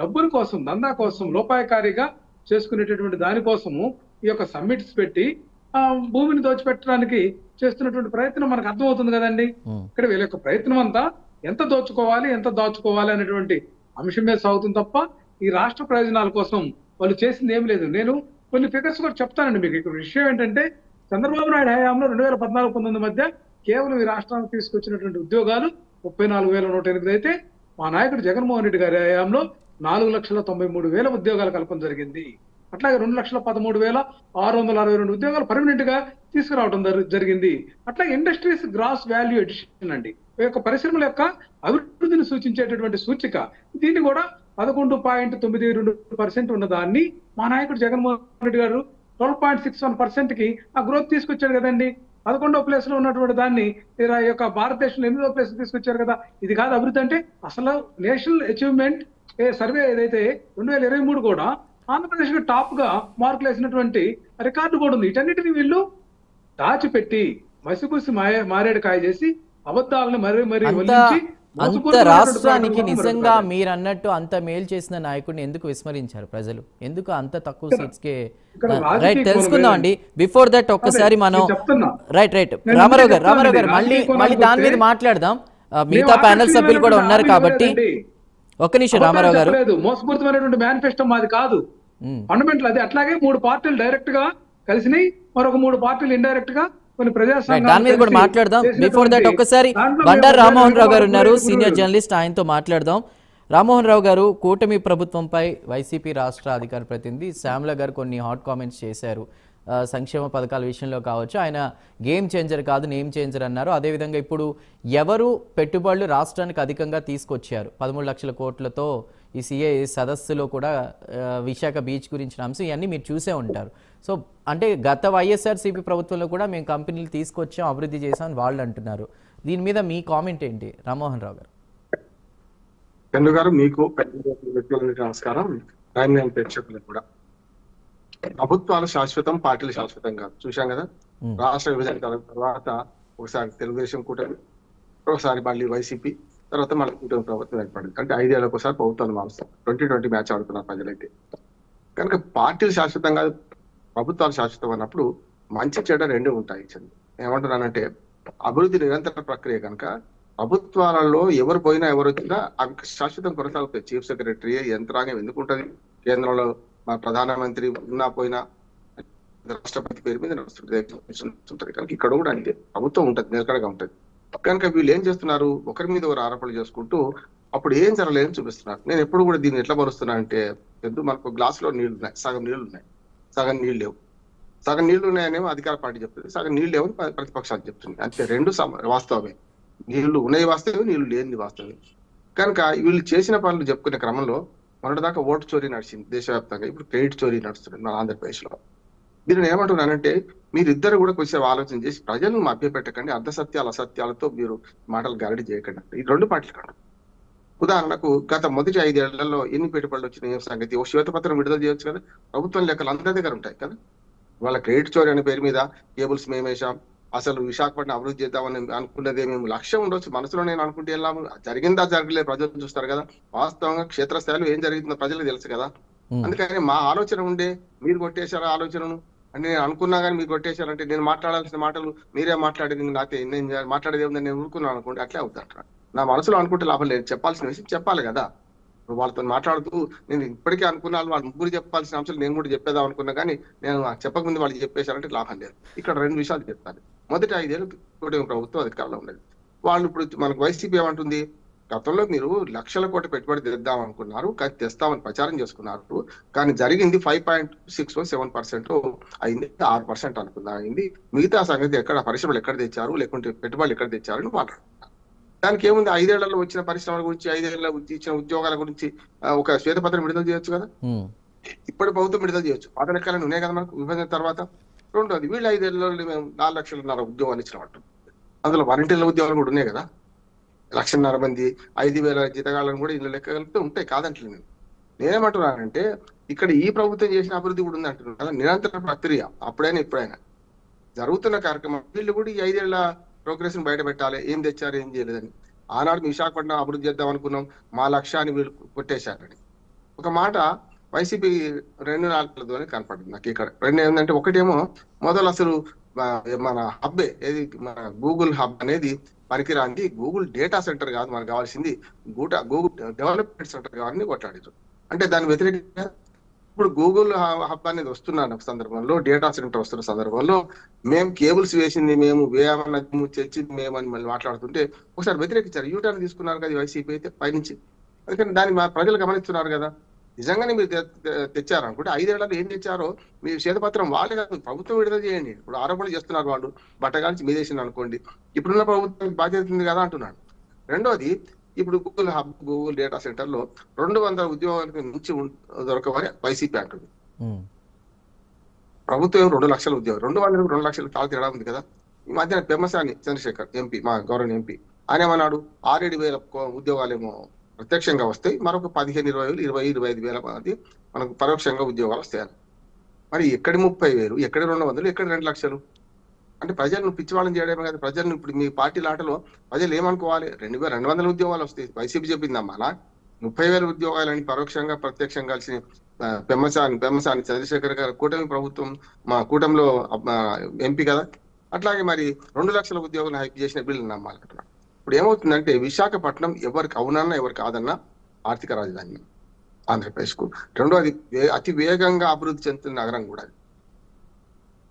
డబ్బుల కోసం, దందా కోసం, లోపాయకారిగా చేసుకునేటటువంటి దానికోసము ఈ యొక్క సమ్మిట్స్ పెట్టి భూమిని దోచిపెట్టడానికి చేస్తున్నటువంటి ప్రయత్నం మనకు అర్థమవుతుంది కదండి. ఇక్కడ వీళ్ళ యొక్క ప్రయత్నం అంతా ఎంత దోచుకోవాలి, ఎంత దాచుకోవాలి అనేటువంటి అంశం మీద సాగుతుంది తప్ప ఈ రాష్ట్ర ప్రయోజనాల కోసం వాళ్ళు చేసింది ఏం లేదు. నేను కొన్ని ఫిగర్స్ కూడా చెప్తానండి మీకు. ఇక్కడ విషయం ఏంటంటే, చంద్రబాబు నాయుడు హయాంలో 2014-19 మధ్య కేవలం ఈ రాష్ట్రానికి తీసుకొచ్చినటువంటి ఉద్యోగాలు 34,108 అయితే, మా నాయకుడు జగన్మోహన్ రెడ్డి గారి హయాంలో 4,93,000 ఉద్యోగాల కల్పన జరిగింది. అట్లాగే 2,13,662 ఉద్యోగాలు పర్మనెంట్ గా తీసుకురావడం జరిగింది. అట్లాగే ఇండస్ట్రీస్ గ్రాస్ వాల్యూ ఎడిషన్ అండి, ఈ యొక్క పరిశ్రమల యొక్క అభివృద్ధిని సూచించేటటువంటి సూచిక. దీన్ని కూడా 11.92% ఉన్న దాన్ని మా నాయకుడు జగన్మోహన్ రెడ్డి గారు 12.61% కి ఆ గ్రోత్ తీసుకొచ్చాడు కదండి. 11వ ప్లేస్ లో ఉన్నటువంటి దాన్ని ఈ యొక్క భారతదేశంలో 8వ ప్లేస్ తీసుకొచ్చారు కదా. ఇది కాదు అభివృద్ధి అంటే. అసలు నేషనల్ అచీవ్మెంట్ సర్వే ఏదైతే 2023 కూడా ఆంధ్రప్రదేశ్ కి టాప్ గా మార్కులు వేసినటువంటి రికార్డు కూడా ఉంది. వీటన్నిటిని వీళ్ళు దాచిపెట్టి మసిపూసి మారేడుకాయ చేసి అబద్ధాలను మరీ వల్లించి అంత రాష్ట్రానికి నిజంగా మీరు అన్నట్టు అంత మేలు చేసిన నాయకుడిని ఎందుకు విస్మరించారు ప్రజలు? ఎందుకు అంత తక్కువ సీట్స్ కే? రైట్, తెలుసుకుందాం అండి. బిఫోర్ దట్ ఒక్కసారి మనం రైట్ రామారావు గారు మళ్ళీ దాని మీద మాట్లాడదాం. మిగతా ప్యానెల్ సభ్యులు కూడా ఉన్నారు కాబట్టి ఒక్క నిమిషం రామారావు గారు. మోసపూరితమైనటువంటి మేనిఫెస్టో మాది కాదు, ఫండమెంటల్ అది. అట్లాగే 3 పార్టీలు డైరెక్ట్ గా కలిసినాయి, మరొక 3 పార్టీలు ఇండైరెక్ట్ గా కొన్ని ప్రజా దాని మీద కూడా మాట్లాడదాం. బిఫోర్ దట్ ఒక్కసారి బండారు రామ్మోహన్ రావు గారు ఉన్నారు, సీనియర్ జర్నలిస్ట్, ఆయనతో మాట్లాడదాం. రామ్మోహన్ రావు గారు, కూటమి ప్రభుత్వంపై వైసీపీ రాష్ట్ర అధికార ప్రతినిధి శ్యామల గారు కొన్ని హాట్ కామెంట్స్ చేశారు. సంక్షేమ పథకాల విషయంలో కావచ్చు, ఆయన గేమ్ చేంజర్ కాదు నేమ్ చేంజర్ అన్నారు. అదేవిధంగా ఇప్పుడు ఎవరు పెట్టుబడులు రాష్ట్రానికి అధికంగా తీసుకొచ్చారు 13 లక్షల కోట్లతో ఈ సిఏ సదస్సులో కూడా విశాఖ బీచ్ గురించిన అంశం, ఇవన్నీ మీరు చూసే ఉంటారు. సో అంటే గత వైఎస్ఆర్సీపీ ప్రభుత్వంలో కూడా మేము కంపెనీలు తీసుకొచ్చాం, అభివృద్ధి చేసామని వాళ్ళు అంటున్నారు. దీని మీద మీ కామెంట్ ఏంటి రామ్మోహన్ రావు గారు? చంద్ర గారు, మీకు నమస్కారం. ప్రేక్షకులకు కూడా. ప్రభుత్వాలు శాశ్వతం, పార్టీలు శాశ్వతం కాదు. చూశాం కదా, రాష్ట్ర విభజన తర్వాత ఒకసారి తెలుగుదేశం కూటమి, ఒకసారి మళ్ళీ వైసీపీ, తర్వాత మళ్ళీ కూటమి ప్రభుత్వం ఏర్పడింది. అంటే 5 ఏళ్ళకి ఒకసారి ప్రభుత్వాలు మారుస్తాం. 2020 మ్యాచ్ ఆడుతున్నారు ప్రజలైతే. కనుక పార్టీలు శాశ్వతం కాదు, ప్రభుత్వాలు శాశ్వతం అన్నప్పుడు మంచి చెడ్డ రెండు ఉంటాయి. ఏమంటున్నానంటే, అభివృద్ధి నిరంతర ప్రక్రియ కనుక ప్రభుత్వాలలో ఎవరు పోయినా ఎవరు వచ్చినా అవి శాశ్వతం కొనసాగుతాయి. చీఫ్ సెక్రటరీ యంత్రాంగం ఎందుకు ఉంటుంది? కేంద్రంలో మా ప్రధానమంత్రి ఉన్నా పోయినా రాష్ట్రపతి పేరు మీద నడుస్తుంటది. కనుక ఇక్కడ కూడా అంతే, ప్రభుత్వం ఉంటుంది, నిలకడగా ఉంటుంది. కనుక వీళ్ళు ఏం చేస్తున్నారు, ఒకరి మీద ఒకరు ఆరోపణలు చేసుకుంటూ అప్పుడు ఏం జరగలేదని చూపిస్తున్నారు. నేను ఎప్పుడు కూడా దీన్ని ఎట్లా పరుస్తున్నా అంటే, మనకు గ్లాసులో నీళ్లు ఉన్నాయి, సగం నీళ్లు ఉన్నాయి, సగం నీళ్ళు లేవు. సగం నీళ్లు ఉన్నాయనేమో అధికార పార్టీ చెప్తుంది, సగం నీళ్లు ఏమో ప్రతిపక్షాలు చెప్తుంది. అంతే, రెండు వాస్తవమే. నీళ్లు ఉన్నాయి వాస్తవమే, నీళ్లు లేనిది వాస్తవమే. కనుక వీళ్ళు చేసిన పనులు చెప్పుకునే క్రమంలో మొన్నటిదాకా ఓటు చోరీ నడిచింది దేశవ్యాప్తంగా, ఇప్పుడు క్రెడిట్ చోరీ నడుస్తుంది మన ఆంధ్రప్రదేశ్ లో. దీన్ని ఏమంటున్నానంటే మీరిద్దరు కూడా కొంచెం ఆలోచన చేసి ప్రజలను మభ్యపెట్టకండి, అర్ధసత్యాలు అసత్యాలతో మీరు మాటలు గారడి చేయకండి. ఈ రెండు పార్టీలు కాదు. ఉదాహరణకు గత మొదటి 5 ఏళ్లలో ఎన్ని పెట్టుబడులు వచ్చినాయి సంగతి ఓ శ్వేతపత్రం విడుదల చేయొచ్చు కదా. ప్రభుత్వం లెక్కలు అందరి దగ్గర ఉంటాయి కదా. వాళ్ళ క్రెడిట్ చోరీ అనే పేరు మీద కేబుల్స్ మేమేశాం, అసలు విశాఖపట్నం అభివృద్ధి చేద్దామని అనుకున్నదే మేము లక్ష్యం ఉండొచ్చు, మనసులో నేను అనుకుంటే వెళ్ళాము, జరిగిందా జరగలేదు ప్రజలు చూస్తారు కదా. వాస్తవంగా క్షేత్రస్థాయిలో ఏం జరుగుతుందో ప్రజలకు తెలుసు కదా. అందుకని మా ఆలోచన ఉండే మీరు కొట్టేశారా ఆలోచనను అని నేను అనుకున్నా కానీ మీరు కొట్టేశారంటే నేను మాట్లాడాల్సిన మాటలు మీరే మాట్లాడేది, నాకే నేను మాట్లాడేది ఏముందని నేను ఊరుకున్నాను అనుకోండి, అట్లే అవుతాడు. నా మనసులో అనుకుంటే లాభం లేదు, చెప్పాల్సిన విషయం చెప్పాలి కదా. వాళ్ళతో మాట్లాడుతూ నేను ఇప్పటికే అనుకున్నాను, వాళ్ళు ముగ్గురు చెప్పాల్సిన అంశాలు నేను కూడా చెప్పేదాం అనుకున్నా కానీ నేను చెప్పకముందు వాళ్ళు చెప్పేశారంటే లాభం లేదు. ఇక్కడ 2 విషయాలు చెప్తాను. మొదటి 5 ఏళ్ళు కూటమి ప్రభుత్వం అధికారంలో ఉండేది. వాళ్ళు ఇప్పుడు మనకు వైసీపీ ఏమంటుంది, గతంలో మీరు లక్షల కోట్ల పెట్టుబడి తెద్దాం అనుకున్నారు, కానీ తెస్తామని ప్రచారం చేసుకున్నారు, కానీ జరిగింది 5.67% అయింది, 6% అనుకున్నా అయింది. మిగతా సంగతి ఎక్కడ పరిశ్రమలు ఎక్కడ తెచ్చారు, లేకుంటే పెట్టుబడులు ఎక్కడ తెచ్చారు అని మాట్లాడుతున్నారు. దానికి ఏముంది, 5 ఏళ్లలో వచ్చిన పరిశ్రమల గురించి, 5 ఏళ్ల ఇచ్చిన ఉద్యోగాల గురించి ఒక శ్వేతపత్రం విడుదల చేయొచ్చు కదా. ఇప్పుడు ప్రభుత్వం విడుదల చేయొచ్చు, పాత లెక్కలను ఉన్నాయి కదా మనకు విభజన తర్వాత. రెండోది, వీళ్ళు 5 ఏళ్లలో మేము 4 లక్షలన్నర ఉద్యోగాలు ఇచ్చినట్టు, అందులో వాలంటీర్ల ఉద్యోగాలు కూడా ఉన్నాయి కదా. 1.5 లక్షల మంది 5,000 జీతగాళ్ళను కూడా ఇందులో లెక్క కలిపితే ఉంటాయి, కాదంటలేదు. నేనేమంటున్నానంటే ఇక్కడ ఈ ప్రభుత్వం చేసిన అభివృద్ధి కూడా ఉంది అంటున్నాను కదా. నిరంతర ప్రక్రియ, అప్పుడైనా ఇప్పుడైనా జరుగుతున్న కార్యక్రమం. వీళ్ళు కూడా ఈ 5 ఏళ్ల ప్రోగ్రెస్ బయట పెట్టాలి, ఏం తెచ్చారు ఏం చేయలేదని. ఆనాడు విశాఖపట్నం అభివృద్ధి చేద్దాం అనుకున్నాం, మా లక్ష్యాన్ని వీళ్ళు కొట్టేశారని ఒక మాట వైసీపీ 2 నాలుగులతోనే కనపడింది నాకు ఇక్కడ. 2 ఏంటంటే, ఒకటేమో మొదలు అసలు మన హబ్బే ఏది, మన గూగుల్ హబ్ అనేది పనికిరాంది, గూగుల్ డేటా సెంటర్ కాదు మనకు కావాల్సింది, గూగుల్ డెవలప్మెంట్ సెంటర్ కావాలని కొట్లాడారు. అంటే దాని వ్యతిరేకంగా ఇప్పుడు గూగుల్ హబ్ అనేది వస్తున్న సందర్భంలో, డేటా సెంటర్ వస్తున్న సందర్భంలో మేము కేబుల్స్ వేసింది మేము, వేయమన్న తెచ్చింది మేమని మళ్ళీ మాట్లాడుతుంటే ఒకసారి వ్యతిరేకించారు. యూటర్న్ తీసుకున్నారు కదా వైసీపీ అయితే పైనుంచి. అందుకని దాన్ని మా ప్రజలు గమనిస్తున్నారు కదా. నిజంగానే మీరు తెచ్చారనుకుంటే 5 ఏళ్లలో ఏం తెచ్చారో మీ శ్వేతపత్రం వాళ్ళే కాదు ప్రభుత్వం విడుదల చేయండి. ఇప్పుడు ఆరోపణలు చేస్తున్నారు వాళ్ళు, బట్టగాల్చి మీదేసింది అనుకోండి, ఇప్పుడున్న ప్రభుత్వం బాధ్యత ఉంది కదా అంటున్నాడు. రెండోది, ఇప్పుడు Google hub, Google data centre లో 200 ఉద్యోగాలకు మించి దొరకవని వైసీపీ అంటుంది. ప్రభుత్వం 2 లక్షల ఉద్యోగం, 2 లక్షల చాలా తేడా ఉంది కదా. ఈ మధ్యన పెమ్మసాని చంద్రశేఖర్ ఎంపీ, మా గౌరవ ఎంపీ, ఆయన ఏమన్నాడు, 6-7 ఉద్యోగాలేమో ప్రత్యక్షంగా వస్తాయి, మరొక 15,000, 20,000-25,000 మంది మనకు పరోక్షంగా ఉద్యోగాలు వస్తాయని. మరి ఎక్కడి 30,000, ఎక్కడి 200, ఎక్కడి 2 లక్షలు? అంటే ప్రజలను పిచ్చివాళ్ళని చేయడమే కదా. ప్రజలను ఇప్పుడు మీ పార్టీ లాటలో ప్రజలు ఏమనుకోవాలి, 2,200 ఉద్యోగాలు వస్తాయి వైసీపీ చెప్పిందమ్మా, అలా 30,000 ఉద్యోగాలని పరోక్షంగా ప్రత్యక్షంగా కలిసి పెమ్మసాని చంద్రశేఖర్ గారు కూటమి ప్రభుత్వం, మా కూటమిలో ఎంపీ కదా. అట్లాగే మరి 2 లక్షల ఉద్యోగాలు హైప్ చేసిన బిల్లు నమ్మాలంటున్నాడు. ఇప్పుడు ఏమవుతుందంటే విశాఖపట్నం ఎవరికి అవునన్నా ఎవరికి కాదన్నా ఆర్థిక రాజధాని ఆంధ్రప్రదేశ్ కు. రెండోది, అతి వేగంగా అభివృద్ధి చెందుతున్న నగరం కూడా,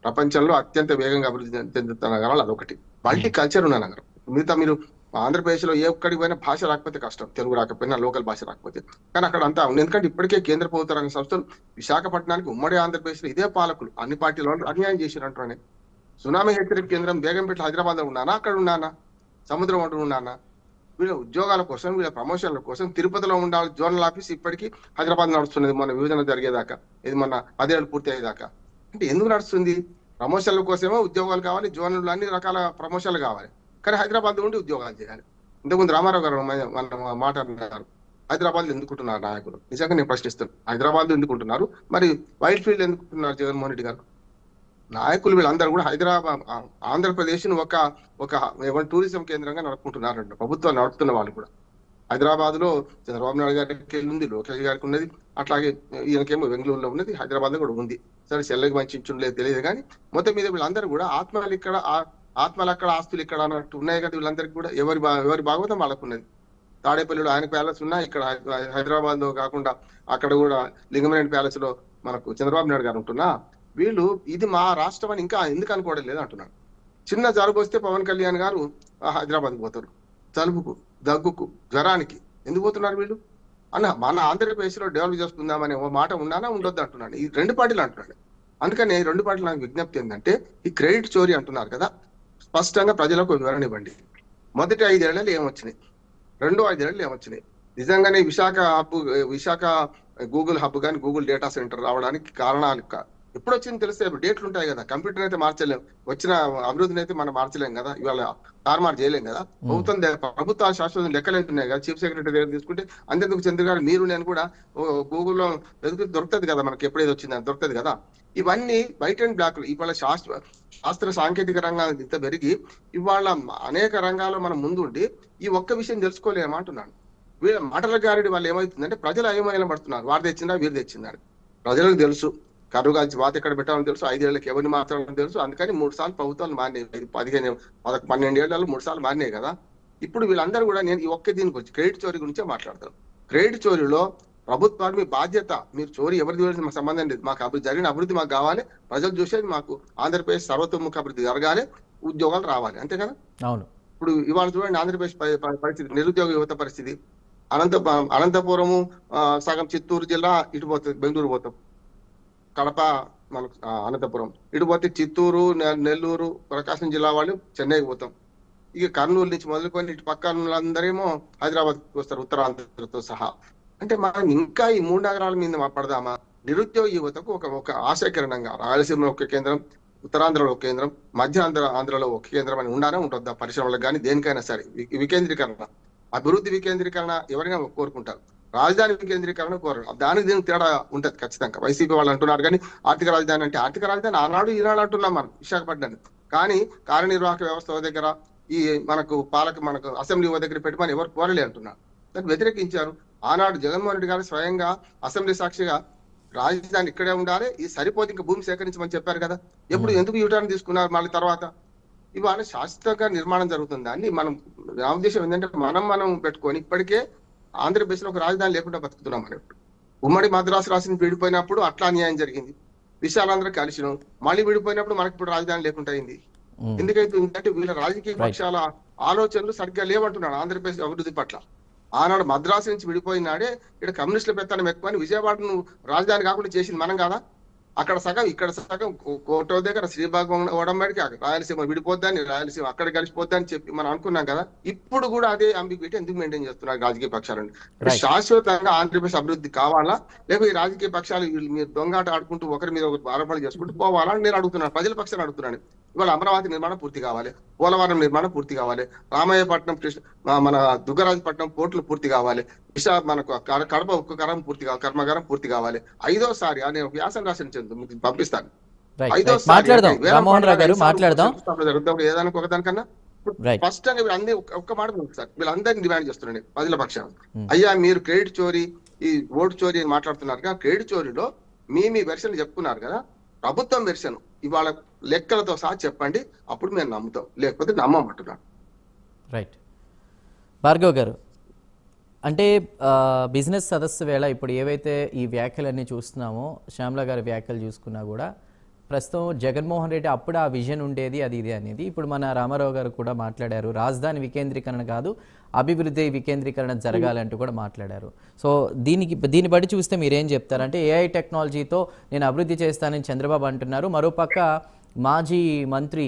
ప్రపంచంలో అత్యంత వేగంగా అభివృద్ధి చెందుతున్న నగరాలు అదొకటి. మల్టీ కల్చర్ ఉన్న నగరం. మిగతా మీరు ఆంధ్రప్రదేశ్ లో ఏ ఒక్కడికి పోయినా భాష రాకపోతే కష్టం, తెలుగు రాకపోయినా లోకల్ భాష రాకపోతే, కానీ అక్కడ అంతా ఉంది. ఎందుకంటే ఇప్పటికే కేంద్ర ప్రభుత్వ రంగ సంస్థలు విశాఖపట్నానికి ఉమ్మడి ఆంధ్రప్రదేశ్ లో ఇదే పాలకులు అన్ని పార్టీల వాళ్ళు అన్యాయం చేసినట్టునే. సునామీ హెచ్చరిక కేంద్రం బేగంపేట హైదరాబాద్ లో ఉన్నానా, అక్కడ ఉన్నానా, సముద్రం ఒడ్డున ఉన్నానా? వీళ్ళ ఉద్యోగాల కోసం, వీళ్ళ ప్రమోషన్ల కోసం తిరుపతిలో ఉండాలి జోనల్ ఆఫీస్, ఇప్పటికీ హైదరాబాద్ నడుస్తున్నది మన విభజన జరిగేదాకా, ఇది మన 10 ఏళ్ళు పూర్తి అయ్యేదాకా. అంటే ఎందుకు నడుస్తుంది? ప్రమోషన్ల కోసమో ఉద్యోగాలు కావాలి, జోన్లు అన్ని రకాల ప్రమోషన్లు కావాలి, కానీ హైదరాబాద్ ఉండి ఉద్యోగాలు చేయాలి. ఇంతకుముందు రామారావు గారు మన మాట అన్నారు, హైదరాబాద్ ఎందుకుంటున్నారు నాయకులు? నిజంగా నేను ప్రశ్నిస్తున్నాను, హైదరాబాద్ ఎందుకుంటున్నారు, మరి వైట్ ఫీల్డ్ ఎందుకుంటున్నారు జగన్మోహన్ రెడ్డి గారు? నాయకులు వీళ్ళందరూ కూడా హైదరాబాద్, ఆంధ్రప్రదేశ్ ను ఒక టూరిజం కేంద్రంగా నడుపుకుంటున్నారంట ప్రభుత్వాలు నడుపుతున్న వాళ్ళు కూడా. హైదరాబాద్ లో చంద్రబాబు నాయుడు గారికి ఉంది, లోకేష్ గారికి ఉన్నది, అట్లాగే ఈయనకేమో బెంగళూరులో ఉన్నది, హైదరాబాద్ లో కూడా ఉంది. సరే చెల్లకి మంచి లేదు తెలియదు, కానీ మొత్తం మీద వీళ్ళందరూ కూడా ఆత్మలు అక్కడ ఆస్తులు ఇక్కడ అన్నట్టు ఉన్నాయి కదా. వీళ్ళందరికీ కూడా ఎవరి భాగవతం వాళ్ళకున్నది. తాడేపల్లిలో ఆయన ప్యాలెస్ ఉన్నా, ఇక్కడ హైదరాబాద్ లో కాకుండా అక్కడ కూడా లింగమనేని ప్యాలెస్ లో మనకు చంద్రబాబు నాయుడు గారు ఉంటున్నా, వీళ్ళు ఇది మా రాష్ట్రం అని ఇంకా ఎందుకు అనుకోవడం లేదు అంటున్నాడు. చిన్న జలుబు వస్తే పవన్ కళ్యాణ్ గారు హైదరాబాద్ పోతారు, జలుబుకు, దగ్గుకు, జ్వరానికి ఎందుకు పోతున్నారు వీళ్ళు మన ఆంధ్రప్రదేశ్ లో డెవలప్ చేసుకుందామనే ఓ మాట ఉన్నానా ఉండొద్దు అంటున్నాడు. ఈ 2 పార్టీలు అంటున్నాడు. అందుకని రెండు పార్టీలు నాకు విజ్ఞప్తి ఏంటంటే, ఈ క్రెడిట్ చోరీ అంటున్నారు కదా, స్పష్టంగా ప్రజలకు వివరణ ఇవ్వండి. మొదటి 5 ఏళ్లలో ఏమొచ్చినాయి, రెండో 5 ఏళ్లలో ఏమొచ్చినాయి, నిజంగానే విశాఖ గూగుల్ హబ్ కానీ గూగుల్ డేటా సెంటర్ రావడానికి కారణాలు ఎప్పుడు వచ్చింది తెలిస్తే డేట్లు ఉంటాయి కదా. కంప్యూటర్ అయితే మార్చలేం, వచ్చిన అభివృద్ధిని అయితే మనం మార్చలేం కదా, ఇవాళ తారుమారు చేయలేం కదా. ప్రభుత్వ శాశ్వతం లెక్కలేతున్నాయి కదా. చీఫ్ సెక్రటరీ దగ్గర తీసుకుంటే అంతెందుకు చంద్ర గారు మీరు నేను కూడా గూగుల్లో వెతుకు దొరుకుతుంది కదా, మనకి ఎప్పుడేది వచ్చిందని దొరుకుతుంది కదా. ఇవన్నీ వైట్ అండ్ బ్లాక్. ఇవాళ శాస్త్ర సాంకేతిక రంగాలు ఇంత పెరిగి ఇవాళ అనేక రంగాల్లో మనం ముందుండి ఈ ఒక్క విషయం తెలుసుకోలేమంటున్నాను. వీళ్ళ మాటల గారిడి వాళ్ళు ఏమవుతుందంటే ప్రజలు అయోమయం పడుతున్నారు. వారు తెచ్చిందా వీరు తెచ్చిందని ప్రజలకు తెలుసు. కరువు కాల్చి వాత ఎక్కడ పెట్టాలని తెలుసు. 5 ఏళ్ళకి ఎవరిని మాత్రం తెలుసు. అందుకని 3 సార్లు ప్రభుత్వాలు మారినాయి. 12 ఏళ్లలో 3 సార్లు మారినాయి కదా. ఇప్పుడు వీళ్ళందరూ కూడా నేను ఈ ఒక్క దీనికి వచ్చి క్రెడిట్ చోరీ గురించే మాట్లాడతాను. క్రెడిట్ చోరీలో ప్రభుత్వాన్ని మీ బాధ్యత, మీరు చోరీ ఎవరిది మాకు సంబంధం లేదు. మాకు జరిగిన అభివృద్ధి మాకు కావాలి, ప్రజలు చూసేది మాకు ఆంధ్రప్రదేశ్ సర్వతోముఖ అభివృద్ధి జరగాలి, ఉద్యోగాలు రావాలి, అంతే కదా. అవును. ఇప్పుడు ఇవాళ చూడండి ఆంధ్రప్రదేశ్ పరిస్థితి, నిరుద్యోగ యువత పరిస్థితి. అనంతపురము సగం చిత్తూరు జిల్లా ఇటు పోతుంది, బెంగళూరు పోతాం, కడప మనకు అనంతపురం ఇటు పోతే చిత్తూరు, నెల్లూరు, ప్రకాశం జిల్లా వాళ్ళు చెన్నైకి పోతాం. ఇక కర్నూలు నుంచి మొదలుకొని ఇటు పక్కన అందరేమో హైదరాబాద్కి వస్తారు, ఉత్తరాంధ్రతో సహా. అంటే మనం ఇంకా ఈ 3 నగరాల మీద పడదామా? నిరుద్యోగ యువతకు ఒక ఆశాకిరణంగా రాయలసీమలో ఒక కేంద్రం, ఉత్తరాంధ్రలో ఒక కేంద్రం, మధ్య ఆంధ్రలో ఒక కేంద్రం అని ఉండానే ఉంటుందా? పరిశ్రమలకు కానీ దేనికైనా సరే వికేంద్రీకరణ, అభివృద్ధి వికేంద్రీకరణ ఎవరైనా కోరుకుంటారు, రాజధాని వికేంద్రీకరణ కోరరు. దానికి దీనికి తేడా ఉంటది ఖచ్చితంగా. వైసీపీ వాళ్ళు అంటున్నారు కానీ ఆర్థిక రాజధాని అంటే ఆర్థిక రాజధాని ఆనాడు ఈనాడు అంటున్నాం మనం విశాఖపట్నాన్ని. కానీ కార్యనిర్వాహక వ్యవస్థ దగ్గర ఈ మనకు అసెంబ్లీ దగ్గర పెట్టమని ఎవరు కోరలే అంటున్నారు. దాన్ని వ్యతిరేకించారు. ఆనాడు జగన్మోహన్ రెడ్డి గారు స్వయంగా అసెంబ్లీ సాక్షిగా రాజధాని ఇక్కడే ఉండాలి, ఇది సరిపోతే ఇంకా భూమి సేకరించమని చెప్పారు కదా. ఎందుకు యూటర్న్ తీసుకున్నారు మళ్ళీ తర్వాత? ఇవాళ శాశ్వతంగా నిర్మాణం జరుగుతుంది. అని నా ఉద్దేశం ఏంటంటే మనం పెట్టుకొని ఇప్పటికే ఆంధ్రప్రదేశ్ లో ఒక రాజధాని లేకుండా బతుకుతున్నాం. మనం ఉమ్మడి మద్రాసు రాష్ట్రం విడిపోయినప్పుడు అట్లా అన్యాయం జరిగింది, విశాలాంధ్ర కలిసినాం. మళ్ళీ విడిపోయినప్పుడు మనకి ఇప్పుడు రాజధాని లేకుండా అయింది. ఎందుకైతే వీళ్ళ రాజకీయ పక్షాల ఆలోచనలు సరిగ్గా లేవంటున్నాడు ఆంధ్రప్రదేశ్ అభివృద్ధి పట్ల. ఆనాడు మద్రాసు నుంచి విడిపోయినాడే ఇక్కడ కమ్యూనిస్టుల పెత్తనం ఎక్కువని విజయవాడను రాజధాని కాకుండా చేసింది మనం కాదా? అక్కడ సగం ఇక్కడ సగం కోటో దగ్గర శ్రీభాగం ఓడంబడికి రాయలసీమ విడిపోద్దని, రాయలసీమ అక్కడ కలిసిపోద్దని చెప్పి మనం అనుకున్నాం కదా. ఇప్పుడు కూడా అదే అంబిగ్విటీ ఎందుకు మెయింటైన్ చేస్తున్నారు రాజకీయ పక్షాలని? శాశ్వతంగా ఆంధ్రప్రదేశ్ అభివృద్ధి కావాలా, లేకపోతే ఈ రాజకీయ పక్షాలు మీరు దొంగాట ఆడుకుంటూ ఒకరి మీద ఒకరు ఆరోపణలు చేసుకుంటూ పోవాలా అని నేను అడుగుతున్నాను, ప్రజల పక్షాన్ని అడుగుతున్నాను. ఇవాళ అమరావతి నిర్మాణం పూర్తి కావాలి, పోలవరం నిర్మాణం పూర్తి కావాలి, రామాయపట్నం మన దుగ్గరాజపట్నం పోర్టులు పూర్తి కావాలి, మనకు కడప ఉక్కు పూర్తి కావాలి, కర్మాగారం పూర్తి కావాలి. 5వసారి నేను వ్యాసం రాసిన పంపిస్తాను. ఏదైనా ఒకదానికన్నా స్పష్టంగా వీళ్ళందరూ ఒక్క మాట సార్, వీళ్ళందరినీ డిమాండ్ చేస్తున్నాను ప్రజల పక్షాన. అయ్యా మీరు క్రెడిట్ చోరీ, ఈ ఓటు చోరీ అని మాట్లాడుతున్నారు కదా, క్రెడిట్ చోరీలో మీ వెర్షన్ చెప్పుకున్నారు కదా, ప్రభుత్వం వెర్షన్ ఇవాళ లెక్కలతో సహా చెప్పండి, అప్పుడు మేము నమ్ముతాం, లేకపోతే నమ్మమంటున్నాను. రైట్. భార్గవ్ గారు, అంటే బిజినెస్ సదస్సు వేళ ఇప్పుడు ఏవైతే ఈ వ్యాఖ్యలన్నీ చూస్తున్నామో, శ్యామల గారి వ్యాఖ్యలు చూసుకున్నా కూడా ప్రస్తుతం జగన్మోహన్ రెడ్డి అప్పుడు ఆ విజన్ ఉండేది అది ఇది అనేది. ఇప్పుడు మన రామారావు గారు కూడా మాట్లాడారు, రాజధాని వికేంద్రీకరణ కాదు అభివృద్ధి వికేంద్రీకరణ జరగాలంటూ కూడా మాట్లాడారు. సో దీన్ని బట్టి చూస్తే మీరేం చెప్తారంటే, ఏఐ టెక్నాలజీతో నేను అభివృద్ధి చేస్తానని చంద్రబాబు అంటున్నారు. మరోపక్క మాజీ మంత్రి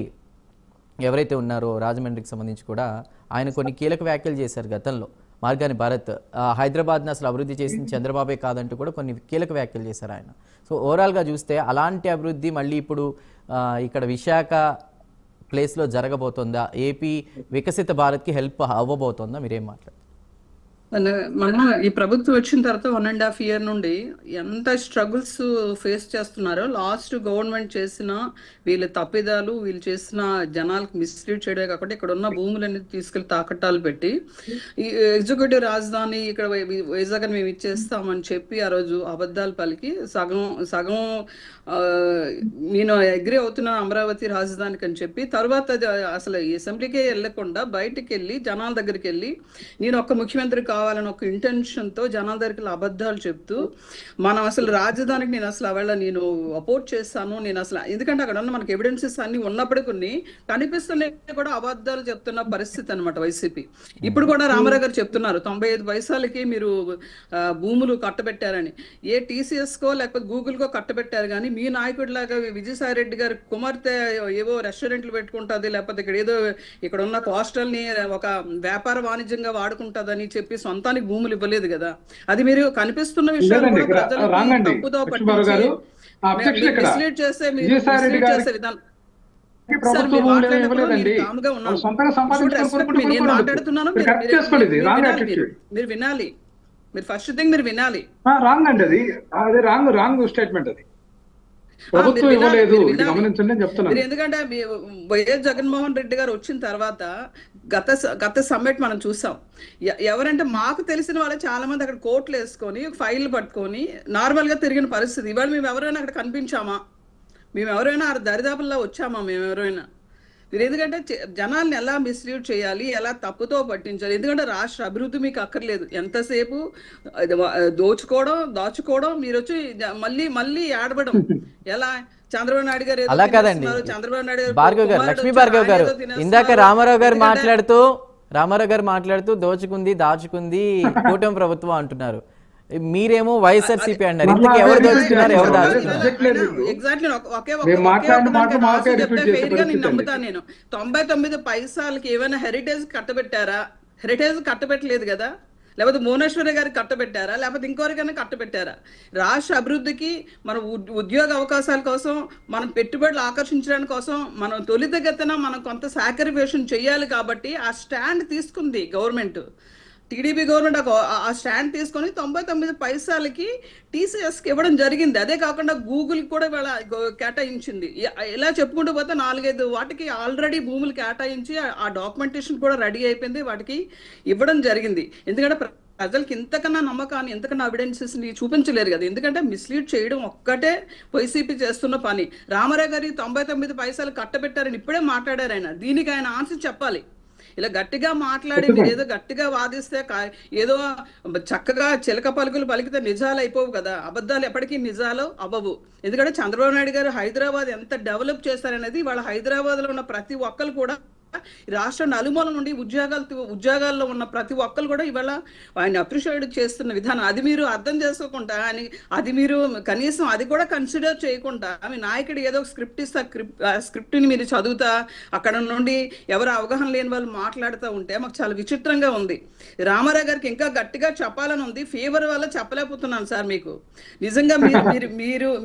ఎవరైతే ఉన్నారో రాజమండ్రికి సంబంధించి కూడా ఆయన కొన్ని కీలక వ్యాఖ్యలు చేశారు గతంలో. మార్గాని భారత్ హైదరాబాద్ని అసలు అభివృద్ధి చేసింది చంద్రబాబే కాదంటూ కూడా కొన్ని కీలక వ్యాఖ్యలు చేశారు ఆయన. సో ఓవరాల్గా చూస్తే అలాంటి అభివృద్ధి మళ్ళీ ఇప్పుడు ఇక్కడ విశాఖ ప్లేస్లో జరగబోతుందా? ఏపీ వికసిత భారత్కి హెల్ప్ అవ్వబోతుందా? మీరేం మాట్లాడారు? మన ఈ ప్రభుత్వం వచ్చిన తర్వాత 1.5 year నుండి ఎంత స్ట్రగుల్స్ ఫేస్ చేస్తున్నారో, లాస్ట్ గవర్నమెంట్ చేసిన వీళ్ళ తప్పిదాలు, వీళ్ళు చేసిన జనాలకు మిస్లీడ్ చేయడమే కాకుండా ఇక్కడ ఉన్న భూములన్నీ తీసుకెళ్లి తాకట్టాలు పెట్టి ఈ ఎగ్జిక్యూటివ్ రాజధాని ఇక్కడ వైజాగ్ మేము ఇచ్చేస్తామని చెప్పి ఆ రోజు అబద్ధాలు పలికి సగం నేను అగ్రి అవుతున్నాను అమరావతి రాజధానికి అని చెప్పి, తర్వాత అసలు అసెంబ్లీకే వెళ్ళకుండా బయటికి వెళ్ళి జనాల దగ్గరికి వెళ్ళి నేను ఒక్క ముఖ్యమంత్రి కావాలని ఒక ఇంటెన్షన్ తో జనాల దగ్గరికి అబద్ధాలు చెప్తూ మనం అసలు రాజధానికి నేను అసలు నేను అపోర్ట్ చేస్తాను, నేను అసలు ఎందుకంటే అక్కడ ఉన్న మనకి ఎవిడెన్సెస్ అన్ని ఉన్నప్పటికీ కనిపిస్తున్నాయి కూడా అబద్ధాలు చెప్తున్న పరిస్థితి అనమాట వైసీపీ. ఇప్పుడు కూడా రామారావు గారు చెప్తున్నారు 95 పైసలకి మీరు భూములు కట్టబెట్టారని. ఏ TCS కో లేకపోతే గూగుల్ కో కట్టబెట్టారు, కానీ మీ నాయకుడిలాగా విజయసాయి రెడ్డి గారి కుమార్తె ఏవో రెస్టారెంట్లు పెట్టుకుంటుంది, లేకపోతే ఇక్కడ ఏదో ఇక్కడ ఉన్న కోస్టల్ ని ఒక వ్యాపార వాణిజ్యంగా వాడుకుంటుందని చెప్పి సొంతానికి భూములు ఇవ్వలేదు కదా. అది మీరు కనిపిస్తున్న విషయాలు కూడా ప్రజలకు తప్పుదో పట్టించి మిస్లీడ్ చేసే విధానం. మీరు వినాలి, మీరు ఫస్ట్ థింగ్ మీరు వినాలి. రాంగ్ అండి, అది రాంగ్ స్టేట్మెంట్. అది ప్రభుత్వం ఇవ్వలేదు, గమనించండి అని చెప్తున్నాను. ఎందుకంటే వైఎస్ జగన్మోహన్ రెడ్డి గారు వచ్చిన తర్వాత గత సమ్మిట్ మనం చూసాం. ఎవరంటే మాకు తెలిసిన వాళ్ళు చాలా మంది అక్కడ కోట్లు వేసుకొని ఫైల్ పట్టుకొని నార్మల్ గా తిరిగిన పరిస్థితి. ఇవాళ మేము ఎవరైనా అక్కడ కనిపించామా? మేము ఎవరైనా దరిదాపుల్లో వచ్చామా? మేము ఎవరైనా? ఎందుకంటే జనాల్ని ఎలా మిస్లీడ్ చేయాలి, ఎలా తప్పుతో పట్టించాలి. ఎందుకంటే రాష్ట్ర అభివృద్ధి మీకు అక్కర్లేదు, ఎంతసేపు దాచుకోవడం, మీరు వచ్చి మళ్ళీ ఆడబడం. ఎలా చంద్రబాబు నాయుడు గారు అలా కాదండి, చంద్రబాబు నాయుడు భార్గవ్ గారు, లక్ష్మీ భార్గవ్ గారు ఇందాక రామారావు గారు మాట్లాడుతూ దాచుకుంది కూటమి ప్రభుత్వం అంటున్నారు. మీరేమో వైఎస్ఆర్సీపీ అన్నారు. ఇంతకీ ఎవరు దోచుకున్నారు, ఎవరు దాచుకున్నారు? ఎగ్జాక్ట్లీ నమ్ముతాను నేను. 99 పైసలకి ఏమైనా హెరిటేజ్ కట్టబెట్టారా? హెరిటేజ్ కట్టబెట్టలేదు కదా. లేకపోతే భువనేశ్వరి గారికి కట్టబెట్టారా? లేకపోతే ఇంకోరికైనా కట్టబెట్టారా? రాష్ట్ర అభివృద్ధికి, మన ఉద్యోగ అవకాశాల కోసం, మనం పెట్టుబడులు ఆకర్షించడానికి కోసం మనం తొలితగతిన మనం కొంత సాక్రిఫికేషన్ చేయాలి. కాబట్టి ఆ స్టాండ్ తీసుకుంది గవర్నమెంట్, టీడీపీ గవర్నమెంట్ ఆ స్టాండ్ తీసుకొని 99 పైసలకి TCSకి ఇవ్వడం జరిగింది. అదే కాకుండా గూగుల్ కూడా కేటాయించింది. ఇలా చెప్పుకుంటూ పోతే 4-5 వాటికి ఆల్రెడీ భూములు కేటాయించి ఆ డాక్యుమెంటేషన్ కూడా రెడీ అయిపోయింది, వాటికి ఇవ్వడం జరిగింది. ఎందుకంటే ప్రజలకి ఇంతకన్నా నమ్మకాన్ని, ఎంతకన్నా ఎవిడెన్సెస్ ని చూపించలేరు కదా. ఎందుకంటే మిస్లీడ్ చేయడం ఒక్కటే వైసీపీ చేస్తున్న పని. రామారావు గారి 99 పైసలు కట్టబెట్టారని ఇప్పుడే మాట్లాడారు ఆయన. దీనికి ఆయన ఆన్సర్ చెప్పాలి. ఇలా గట్టిగా మాట్లాడి మీరు ఏదో గట్టిగా వాదిస్తే ఏదో చక్కగా చిలక పలుకులు పలికితే నిజాలు అయిపోవు కదా. అబద్ధాలు ఎప్పటికీ నిజాలు అవ్వవు. ఎందుకంటే చంద్రబాబు నాయుడు గారు హైదరాబాద్ ఎంత డెవలప్ చేశారనేది వాళ్ళ హైదరాబాద్ లో ఉన్న ప్రతి ఒక్కరు కూడా, రాష్ట్ర నలుమూల నుండి ఉద్యోగాల్లో ఉన్న ప్రతి ఒక్కరు కూడా ఇవాళ ఆయన అప్రిషియేట్ చేస్తున్న విధానం అది మీరు అర్థం చేసుకోకుండా, అది మీరు కనీసం అది కూడా కన్సిడర్ చేయకుండా మీ నాయకుడు ఏదో స్క్రిప్ట్ ఇస్తే స్క్రిప్ట్ని మీరు చదువుతా అక్కడ నుండి ఎవరు అవగాహన లేని వాళ్ళు మాట్లాడుతూ ఉంటే మాకు చాలా విచిత్రంగా ఉంది. రామారావు గారికి ఇంకా గట్టిగా చెప్పాలని ఉంది, ఫీవర్ వల్ల చెప్పలేకపోతున్నాను సార్. మీకు నిజంగా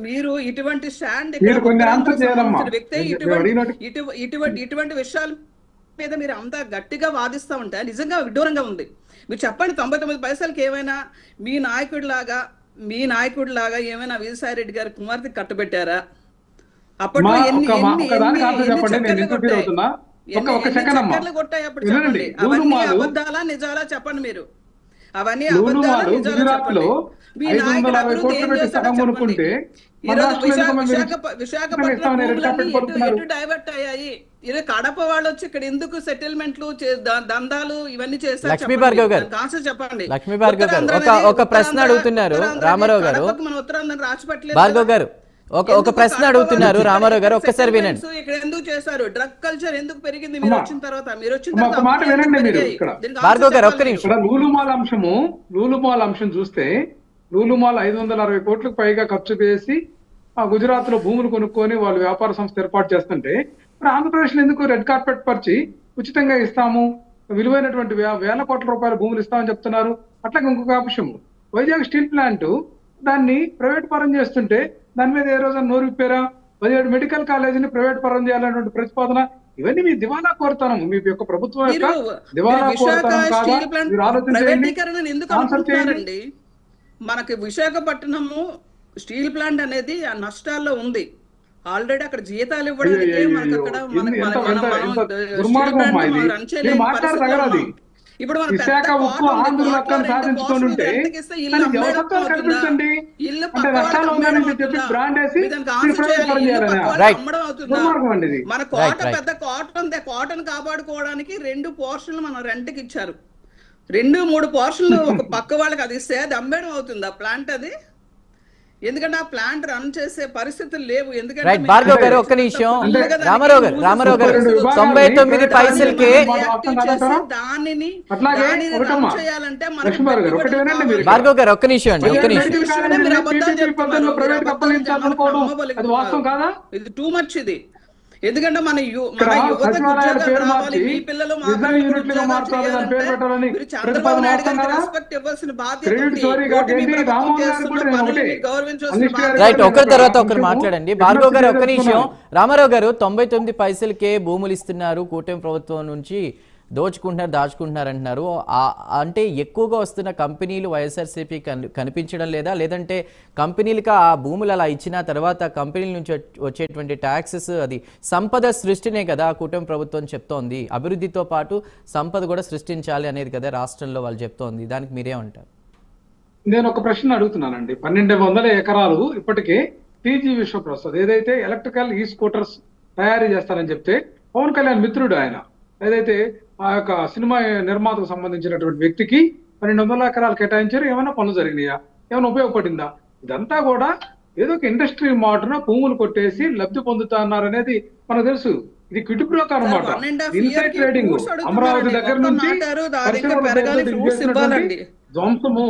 మీరు ఇటువంటి స్టాండ్ వ్యక్తి ఇటువంటి విషయాలు మీద మీరు అంతా గట్టిగా వాదిస్తూ ఉంటే నిజంగా విడ్డూరంగా ఉంది. మీరు చెప్పండి, 99 పైసలకి ఏమైనా మీ నాయకుడిలాగా ఏమైనా విజయసాయి రెడ్డి గారి కుమార్తె కట్టబెట్టారా? అప్పట్లో ఎన్ని కొట్టాయి అప్పుడు చెప్పండి. అవన్నీ అబద్ధాలా నిజాలా చెప్పండి మీరు. అవన్నీ అబద్ధాలా నిజాలా చెప్పండి. మీ నాయకుడు అభివృద్ధి ఏం చేస్తాడో చెప్పండి. ఈరోజు విశాఖపట్నం ఎటు డైవర్ట్ అయ్యాయి? ఈరోజు కడప వాళ్ళు వచ్చి ఇక్కడ ఎందుకు సెటిల్మెంట్లు, దందాలు ఇవన్నీ చేస్తారు? లక్ష్మీ భార్గవ్ గారు, లక్ష్మీ భార్గవ్ గారు ఒక ప్రశ్న అడుగుతున్నారు రామారావు గారు. మన ఉత్తరాంధ్ర రాసిపెట్టలేదు భార్గవ్ గారు, ఒక ప్రశ్న అడుగుతున్నారు రామారావు గారు, ఒక్కసారి వినండి. ఇక్కడ ఎందుకు చేశారు? డ్రగ్ కల్చర్ ఎందుకు పెరిగింది మీరు వచ్చిన తర్వాత? భార్గవ్ గారు ఒక్క నిమిషం. లూలుమాల్ అంశం చూస్తే లూలుమాల్ 560 కోట్లకు పైగా ఖర్చు చేసి గుజరాత్ లో భూములు కొనుక్కొని వాళ్ళు వ్యాపార సంస్థ ఏర్పాటు చేస్తుంటే, మరి ఆంధ్రప్రదేశ్ లో ఎందుకు రెడ్ కార్పెట్ పరిచి ఉచితంగా ఇస్తాము, విలువైనటువంటి వేల కోట్ల రూపాయల భూములు ఇస్తామని చెప్తున్నారు? అట్లాగే ఇంకొక అంశము, వైజాగ్ స్టీల్ ప్లాంట్ దాన్ని ప్రైవేట్ పరం చేస్తుంటే దాని మీద ఏ రోజు నోరు విప్పారా? 17 మెడికల్ కాలేజీని ప్రైవేట్ పరం చేయాలనేటువంటి ప్రతిపాదన, ఇవన్నీ మీ దివాలా కోరుతాను, మీ యొక్క ప్రభుత్వం యొక్క దివాలా కోరుతాను కాదా? మీరు ఆలోచించండి. మనకి విశాఖపట్నం స్టీల్ ప్లాంట్ అనేది ఆ నష్టాల్లో ఉంది. ఆల్రెడీ అక్కడ జీతాలు ఇవ్వడానికి మనకు అక్కడ ఇప్పుడు విశాఖ ఉక్కు ఆంధ్రుల హక్కును సాధించుకొని ఉంటే ఇల్లు మన కోట పెద్ద కాటన్ కాపాడుకోవడానికి 2 పోర్షన్లు మనం రెంట్కి ఇచ్చారు. 2-3 పోర్షన్లు ఒక పక్క వాళ్ళకి అది ఇస్తే అది అమ్మేయడం అవుతుంది ఆ ప్లాంట్ అది. ఎందుకంటే ఆ ప్లాంట్ రన్ చేసే పరిస్థితులు లేవు. ఎందుకంటే రైట్ భార్గవ్ గారు ఒక్క నిమిషం. రామారావు గారు 99 పైసలకే దానిని చేయాలంటే భార్గవ్ గారు ఒక్క నిమిషం అండి, ఒక్క నిమిషం. ఇది టూ మచ్ ఇది. ఎందుకంటే మన యువత రావాలి, మీ పిల్లలు చంద్రబాబు నాయుడు గారికి రెస్పెక్ట్ ఇవ్వాల్సిన బాధ్యత రైట్. ఒకరి తర్వాత ఒకరు మాట్లాడండి. భార్గవ్ గారు ఒక్క నిమిషం. రామారావు గారు 99 పైసలకే భూములు ఇస్తున్నారు, కూటమి ప్రభుత్వం నుంచి దోచుకుంటున్నారు, దాచుకుంటున్నారు అంటున్నారు. అంటే ఎక్కువగా వస్తున్న కంపెనీలు వైఎస్ఆర్సీపీ కనిపించడం లేదా, లేదంటే కంపెనీలకు ఆ భూములు అలా ఇచ్చిన తర్వాత కంపెనీల నుంచి వచ్చేటువంటి ట్యాక్సెస్ అది సంపద సృష్టినే కదా కూటమి ప్రభుత్వం చెప్తోంది. అభివృద్ధితో పాటు సంపద కూడా సృష్టించాలి అనేది కదా రాష్ట్రంలో వాళ్ళు చెప్తోంది. దానికి మీరేమంటారు? నేను ఒక ప్రశ్న అడుగుతున్నానండి. 1200 ఎకరాలు ఇప్పటికే టీజీ విశ్వప్రసాద్ ఏదైతే ఎలక్ట్రికల్ ఈ స్కూటర్స్ తయారీ చేస్తారని చెప్తే, పవన్ కళ్యాణ్ మిత్రుడు ఆయన ఏదైతే ఆ యొక్క సినిమా నిర్మాతకు సంబంధించినటువంటి వ్యక్తికి 1200 ఎకరాలు కేటాయించారు. ఏమైనా పనులు జరిగినాయా, ఏమైనా ఉపయోగపడిందా? ఇదంతా కూడా ఏదో ఒక ఇండస్ట్రీ మాటన భూములు కొట్టేసి లబ్ధి పొందుతా అన్నారనేది మనకు తెలుసు. ఇది క్విట్ బ్రోకర్ అన్నమాట, ఇన్సైడ్ ట్రేడింగ్. అమరావతి దగ్గర నుంచి ధ్వంసము.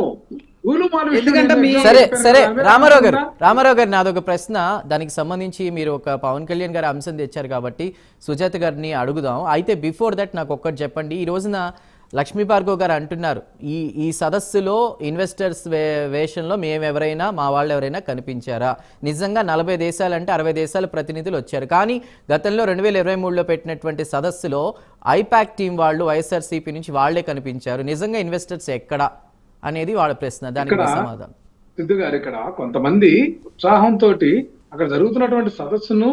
సరే రామారావు గారు నాదొక ప్రశ్న, దానికి సంబంధించి మీరు ఒక పవన్ కళ్యాణ్ గారి అంశం తెచ్చారు కాబట్టి సుజాత గారిని అడుగుదాం. అయితే బిఫోర్ దట్ నాకు ఒక్కటి చెప్పండి. ఈ రోజున లక్ష్మీ భార్గవ్ గారు అంటున్నారు, ఈ సదస్సులో ఇన్వెస్టర్స్ వేషంలో మేమెవరైనా మా వాళ్ళు ఎవరైనా కనిపించారా? నిజంగా 40 దేశాలంటే 60 దేశాల ప్రతినిధులు వచ్చారు. కానీ గతంలో 2023లో పెట్టినటువంటి సదస్సులో ఐపాక్ టీం వాళ్ళు వైఎస్ఆర్సీపీ నుంచి వాళ్లే కనిపించారు. నిజంగా ఇన్వెస్టర్స్ ఎక్కడా అనేది వాళ్ళ ప్రశ్న. దానికి సమాధానం. సిద్ధు గారు, ఇక్కడ కొంతమంది ఉత్సాహంతో అక్కడ జరుగుతున్నటువంటి సదస్సును